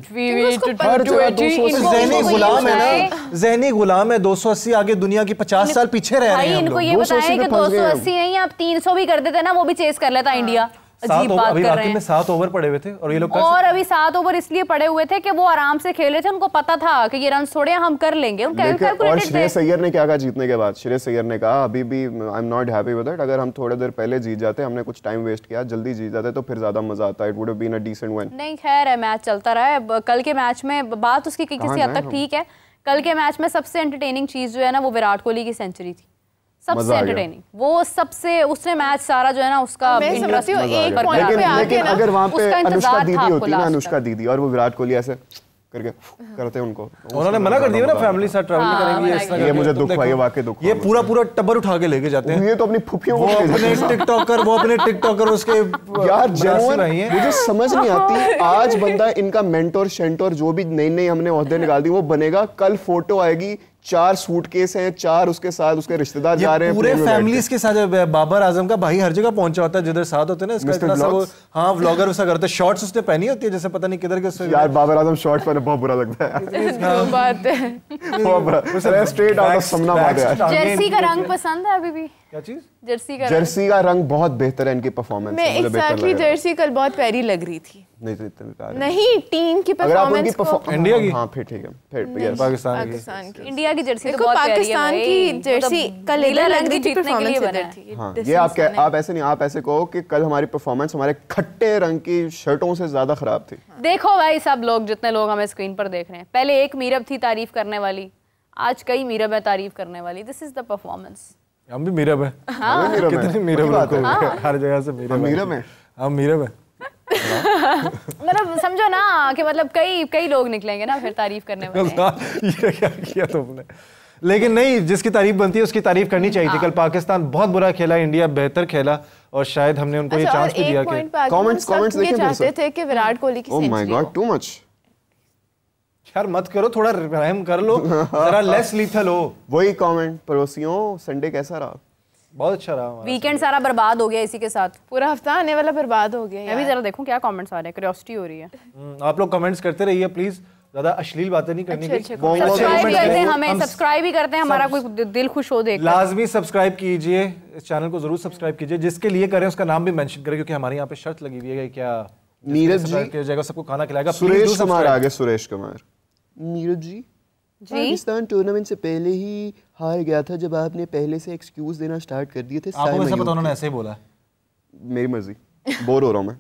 Speaker 4: हर जगह 280।
Speaker 3: ज़हनी गुलाम है ना, ज़हनी गुलाम है। 280 आगे दुनिया की 50 साल पीछे रह रहे हैं।
Speaker 1: इनको ये बताएं कि 280 नहीं, आप 300 भी कर देते ना, वो भी चेस कर लेता इंडिया। अजीब बात कर रहे हैं।
Speaker 3: में 7 ओवर पड़े हुए थे और ये लोग
Speaker 1: और अभी 7 ओवर इसलिए पड़े हुए थे कि वो आराम से खेल रहे थे, उनको पता था कि ये रन थोड़े हम कर लेंगे।
Speaker 4: और श्रेयस अय्यर ने क्या कहा जीतने के बाद? श्रेयस अय्यर ने कहा अभी भी I am not happy with it, अगर हम थोड़ी देर पहले जीत जाते, हमने कुछ टाइम वेस्ट किया, जल्दी जीत जाते तो फिर ज्यादा मजा आता, it would have been a decent win.
Speaker 1: नहीं खैर है, मैच चलता रहा है। कल के मैच में बात उसकी किसी हद तक ठीक है। कल के मैच में सबसे एंटरटेनिंग चीज जो है ना वो विराट कोहली की सेंचुरी थी, सबसे एंटरटेनिंग। वो सबसे उसने मैच सारा जो है ना उसका इंटरेस्ट।
Speaker 4: लेकिन अगर वहां पे अनुष्का दीदी होती ना, अनुष्का दीदी, और वो विराट कोहली ऐसे करके करते उनको,
Speaker 3: उन्होंने मना कर दिया ना फैमिली साथ ट्रैवल करेंगे इस तरह।
Speaker 4: ये मुझे दुख हुआ, ये वाकई दुख हुआ।
Speaker 3: ये पूरा टब्बर उठा के लेके जाते हैं।
Speaker 4: ये तो अपनी फुफियों
Speaker 3: वो अपने टिकटॉकर उसके
Speaker 4: यार जेन्युइन मुझे समझ नहीं आती। आज बंदा इनका मेंटोर शेंटोर जो भी नई हमने ओहदे निकाल दी वो बनेगा, कल फोटो आएगी 4 सूटकेस हैं, 4 उसके साथ उसके रिश्तेदार जा रहे हैं,
Speaker 3: पूरे फैमिलीज के साथ। बाबर आजम का भाई हर जगह पहुंचा होता है जिधर साथ होते हैं ना, इसका इतना सा वो हाँ व्लॉगर वैसा करते हैं। शॉर्ट्स उसने पहनी होती है जैसे पता नहीं किधर के। यार
Speaker 4: बाबर आजम शॉर्ट्स पहने बहुत बुरा लगता है। बात है बहुत बुरा, स्ट्रेट आउट ऑफ समनाबाद यार।
Speaker 1: जर्सी का रंग पसंद है अभी भी?
Speaker 3: क्या चीज?
Speaker 4: जर्सी का रंग बहुत बेहतर है, इनकी परफॉर्मेंस
Speaker 2: मैं एग्जैक्टली जर्सी कल बहुत प्यारी लग रही थी। नहीं टीम की परफॉर्मेंस को
Speaker 4: इंडिया की, हाँ फिर ठीक है, फिर
Speaker 3: पाकिस्तान की
Speaker 1: इंडिया की जर्सी तो बहुत प्यारी है।
Speaker 2: पाकिस्तान की जर्सी कल नीला रंग की परफॉर्मेंस थी।
Speaker 4: हाँ ये आप ऐसे नहीं, आप ऐसे कहो कि कल हमारी परफॉर्मेंस हमारे खट्टे रंग की शर्टों से ज्यादा खराब थी।
Speaker 1: देखो भाई सब लोग, जितने लोग हमें स्क्रीन पर देख रहे हैं, पहले एक मीरब थी तारीफ करने वाली, आज कई मीरब है तारीफ करने वाली। This is the performance.
Speaker 3: हम भी मीरब है। कितने मीरब हर जगह से मीरब है। हम मीरब है।
Speaker 1: मतलब समझो ना कि मतलब कई लोग निकलेंगे ना फिर तारीफ करने वाले।
Speaker 3: ये क्या किया तुमने? लेकिन नहीं, जिसकी तारीफ बनती है उसकी तारीफ करनी चाहिए थी। कल पाकिस्तान बहुत बुरा खेला, इंडिया बेहतर खेला और शायद हमने उनको ये चांस भी दिया कि
Speaker 4: कमेंट्स देखिए
Speaker 2: चाहते थे कि विराट कोहली की century.
Speaker 4: Oh my god too much
Speaker 3: यार, मत करो, थोड़ा रहम कर लो, जरा लेस लीथल हो।
Speaker 4: वही कमेंट पड़ोसियों, संडे कैसा रहा?
Speaker 3: बहुत अच्छा रहा।
Speaker 1: वीकेंड सारा बर्बाद हो गया इसी के साथ,
Speaker 2: पूरा हफ्ता आने वाला बर्बाद हो गया।
Speaker 1: मैं भी जरा देखूं क्या कमेंट्स आ रहे हैं, क्यूरियोसिटी हो रही है।
Speaker 3: आप लोग कमेंट्स करते रहिए प्लीज, ज्यादा अश्लील बातें नहीं करनी।
Speaker 1: सब्सक्राइब करते हैं, हमें सब्सक्राइब भी करते हैं, हमारा कोई दिल खुश हो देख।
Speaker 3: लाजमी सब्सक्राइब कीजिए, इस चैनल को जरूर सब्सक्राइब कीजिए। जिसके लिए करें उसका नाम भी मेंशन करें, क्योंकि हमारे यहाँ पे शर्त लगी हुई है क्या
Speaker 4: नीरज जी
Speaker 3: जगह सबको खाना खिलाएगा।
Speaker 4: सुरेश कुमार आगे, सुरेश कुमार। नीरज जी पाकिस्तान टूर्नामेंट से पहले ही हार गया था जब आपने पहले से एक्सक्यूज देना स्टार्ट कर दिए थे।
Speaker 3: आपको कैसे पता उन्होंने ऐसे ही बोला?
Speaker 4: मेरी मर्जी, बोर हो रहा हूँ मैं।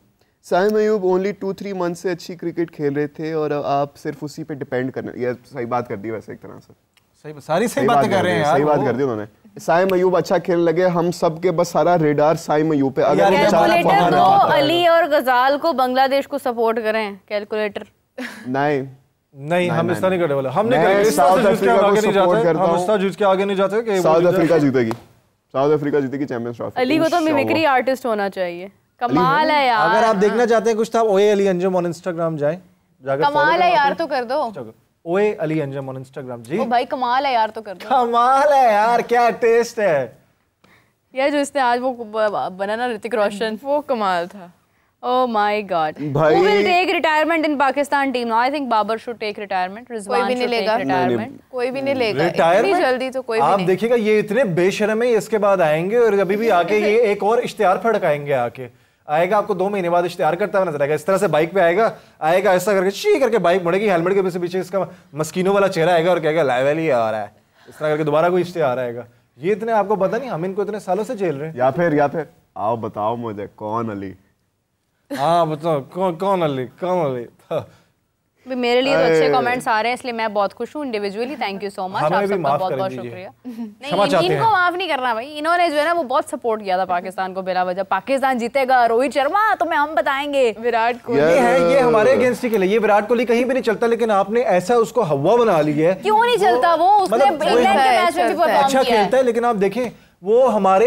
Speaker 4: साइम अयूब ओनली 2-3 मंथ से अच्छी क्रिकेट खेल रहे थे और आप सिर्फ उसी पे डिपेंड करने। ये सही बात कर दी वैसे एक तरह से।
Speaker 3: सारी सही बातें कर रहे हैं यार।
Speaker 4: सही बात कर दी उन्होंने। साइम अयूब अच्छा खेलने लगे, हम सब के बस सारा रेडार साइम अयूब पे। अगर
Speaker 1: कैलकुलेटर तो अली और गजाल को बांग्लादेश को सपोर्ट करें, कैलकुलेटर
Speaker 3: नहीं हम इस तरह नहीं करने वाले। हम नहीं करेंगे, साउथ अफ्रीका को सपोर्ट करता हूं। हम इस तरह जूझ के आगे नहीं जाते कि
Speaker 4: साउथ अफ्रीका जीतेगी, साउथ अफ्रीका जीतेगी चैंपियंस ट्रॉफी।
Speaker 1: अली को तो मिमिक्री आर्टिस्ट होना चाहिए। कमाल है यार।
Speaker 3: अगर आप देखना चाहते हैं कुछ था, ओए अली अंजुम ऑन इंस्टाग्राम जाएं, जाकर
Speaker 1: कमाल है यार, तो कर दो
Speaker 3: ओए अली अंजुम ऑन इंस्टाग्राम। जी
Speaker 1: ओ भाई कमाल है यार, तो कर दो।
Speaker 3: कमाल है यार, क्या टेस्ट है
Speaker 1: यार। जो इसने आज वो बना ना ऋतिक रोशन,
Speaker 2: वो कमाल था।
Speaker 1: Oh my God! Who will take retirement in Pakistan team now? I think Babar should take retirement. Rizwan should take retirement.
Speaker 2: कोई भी नहीं लेगा
Speaker 3: इतनी
Speaker 2: जल्दी तो कोई भी नहीं।
Speaker 3: आप देखिएगा ये इतने बेशर्म है, इसके बाद आएंगे और अभी भी आके ये एक और इश्तिहार फड़काएंगे। आएगा आपको 2 महीने बाद इश्तिहार करता हुआ नजर आएगा। इस तरह से बाइक पे आएगा ऐसा करके शी करके बाइक मुड़ेगी, हेलमेट के पीछे इसका मस्कीनों वाला चेहरा आएगा और कहेगा लेवल ही आ रहा है, इस तरह करके दोबारा कोई इश्तिहार आएगा। ये इतने आपको पता नहीं, हम इनको इतने सालों से झेल रहे हैं।
Speaker 4: या फिर आओ बताओ मुझे कौन अली?
Speaker 3: हाँ बताओ कौन अली?
Speaker 1: मेरे लिए तो अच्छे कमेंट्स आ रहे हैं, इसलिए मैं बहुत खुश हूँ individually. Thank you so much, आप सबका बहुत बहुत शुक्रिया। नहीं इनको माफ नहीं करना भाई, इन्होंने जो है ना वो बहुत सपोर्ट किया था पाकिस्तान को बिला वजह। पाकिस्तान जीतेगा, रोहित शर्मा तुम्हें हम बताएंगे, विराट कोहली
Speaker 3: है ये हमारे अगेंस्ट ही खेले। ये विराट कोहली कहीं भी नहीं चलता, लेकिन आपने ऐसा उसको हवा बना ली है।
Speaker 1: क्यों नहीं चलता वो? उसने इंग्लैंड के मैच में भी परफॉर्म किया।
Speaker 3: अच्छा खेलता है, लेकिन आप देखें वो हमारे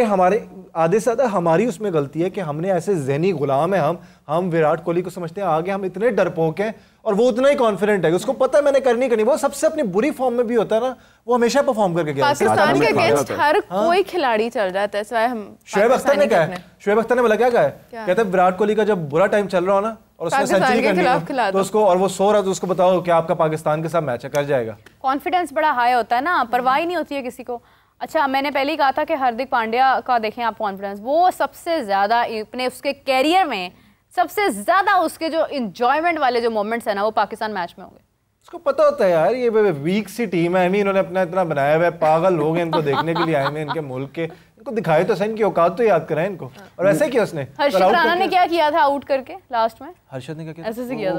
Speaker 3: आधे से ज्यादा हमारी उसमें गलती है कि हमने ऐसे ज़हनी गुलाम है, हम विराट कोहली को समझते हैं आगे, हम इतने डरपोक हैं और वो उतना ही कॉन्फिडेंट है, उसको पता है मैंने करनी करनी। वो सबसे अपनी बुरी फॉर्म में भी होता है ना, वो हमेशा परफॉर्म करके गया।
Speaker 2: पाकिस्तान के अगेंस्ट हर कोई खिलाड़ी चल जाता है, सिवाय हम।
Speaker 3: शोएब अख्तर ने कहा है, शोएब अख्तर ने बोला क्या कहा है, कहते हैं विराट कोहली का जब बुरा टाइम चल रहा हो ना और उसने सेंचुरी करनी है तो उसको, और वो सो रहा तो उसको बताओ कि आपका पाकिस्तान के साथ मैच है, कर जाएगा।
Speaker 1: कॉन्फिडेंस बड़ा हाई होता है ना, परवाह ही नहीं होती है किसी को। अच्छा, मैंने पहले ही कहा था कि हार्दिक पांड्या का देखें आप कॉन्फिडेंस, वो सबसे ज़्यादा अपने उसके कैरियर में सबसे ज़्यादा उसके जो इंजॉयमेंट वाले जो मोमेंट्स है ना वो पाकिस्तान मैच में होंगे।
Speaker 3: उसको पता होता है यार ये वीक सी टीम है, इन्होंने अपना इतना बनाया हुआ है, पागल लोग हैं इनको देखने के लिए आए हैं, इनके मुल्क के, इनको दिखाए तो सही, इनकी औकात तो याद कराएं इनको। और वैसे किया उसने,
Speaker 1: हर्षद राणा ने क्या किया था आउट करके लास्ट में?
Speaker 3: हर्षद ने क्या किया?
Speaker 1: ऐसे से किया था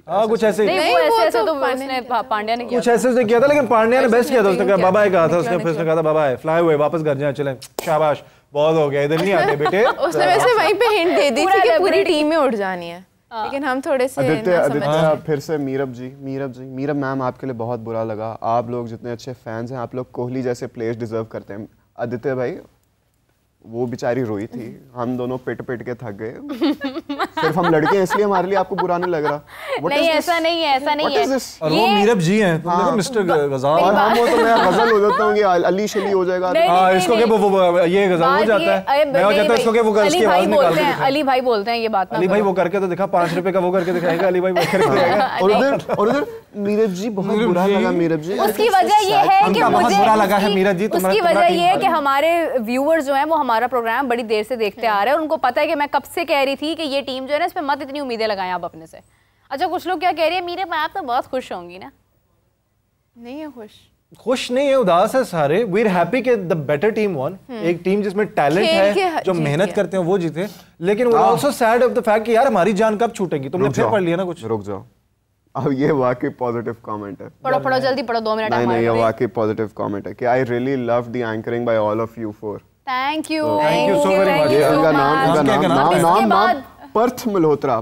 Speaker 3: हाँ कुछ ऐसे
Speaker 1: तो उसने पांड्या ने किया,
Speaker 3: कुछ ऐसे उसने किया था, लेकिन पांड्या ने बेस्ट किया था। उसने कहा बाबा कहा था उसने, फिर उसने कहा था बाबा फ्लाई हुए वापस घर जाए, चले शाबाश बहुत हो गया, इधर नहीं आते बेटे।
Speaker 2: उसने वैसे वहीं पे हिंट दे दी थी कि पूरी टीम में उठ जानी है, लेकिन हम थोड़े से
Speaker 4: आदित्य फिर से मीरब मैम आपके लिए बहुत बुरा लगा। आप लोग जितने अच्छे फैंस हैं, आप लोग कोहली जैसे प्लेयर्स डिजर्व करते हैं। आदित्य भाई वो बेचारी रोई थी, हम दोनों पिट के थक गए। सिर्फ हम लड़के हैं इसलिए हमारे लिए आपको बुरा नहीं लग रहा?
Speaker 1: नहीं ऐसा नहीं है, ऐसा नहीं है।
Speaker 3: और वो मीरब जी हैं, तुम देखो मिस्टर गजाल,
Speaker 4: और हम वो तो मैं गजल हो जाता हूँ, ये अली शली हो जाएगा।
Speaker 3: हां इसको क्या वो ये गजल हो जाता है, मैं हो जाता है इसको क्या वो गर्ल्स की आवाज निकाल के।
Speaker 1: अली भाई बोलते हैं ये बात ना,
Speaker 3: अली भाई वो करके तो दिखा, 5 रुपए का वो करके दिखाएगा, अली भाई वो करके दिखाएगा।
Speaker 4: और उधर मीरब जी बहुत बुरा लगा, मीरब जी
Speaker 1: उसकी वजह ये है कि
Speaker 3: मुझे बुरा लगा है मीरब जी,
Speaker 1: उसकी वजह ये है कि हमारे व्यूअर्स जो हैं वो हमारा प्रोग्राम बड़ी देर से देखते आ रहे हैं, उनको पता है कि मैं कब से कह रही थी कि ये टीम जो है ना इसमें मत इतनी उम्मीदें लगाएं आप अपने से। अच्छा कुछ लोग क्या कह रही है, मीरे आप तो बहुत खुश होंगी ना?
Speaker 2: नहीं है
Speaker 3: खुश नहीं है, उदास है सारे। वी आर हैप्पी कि द बेटर टीम वन, एक टीम जिसमें टैलेंट है, जो मेहनत करते हैं वो जीते। लेकिन वो also sad of the fact कि यार हमारी जान कब छूटेगी। तुमने फिर पढ़ लिया ना कुछ?
Speaker 4: रुक जाओ, अब ये वाकई पॉजिटिव कमेंट है।
Speaker 1: पढ़ो जल्दी पढ़ो, 2 मिनट।
Speaker 4: नहीं ये वाकई पॉजिटिव कमेंट है कि I really love the anchoring by all of you for.
Speaker 1: Thank you
Speaker 3: so very much.
Speaker 4: नाम Parth Malhotra,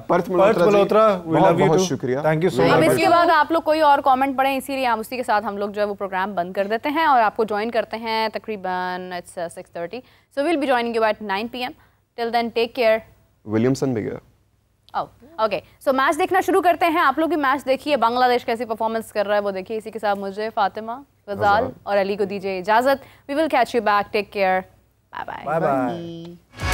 Speaker 4: we love you too, शुक्रिया,
Speaker 3: थैंक यू सो मच।
Speaker 1: अब इसके बाद आप लोग कोई और कमेंट पढ़ें, इसीलिए हम उसी के साथ हम लोग जो है वो प्रोग्राम बंद कर देते हैं और आपको ज्वाइन करते हैं तकरीबन 6:30। So will be joining you at 9 PM। Till then take care.
Speaker 4: Williamson भी गया।
Speaker 1: ओके, सो मैच देखना शुरू करते हैं। आप लोग भी मैच देखिए, बांग्लादेश कैसी परफॉर्मेंस कर रहा है वो देखिए। इसी के साथ मुझे, फातिमा, गजाल और अली को दीजिए इजाजत। We will catch you back. Take care, bye bye.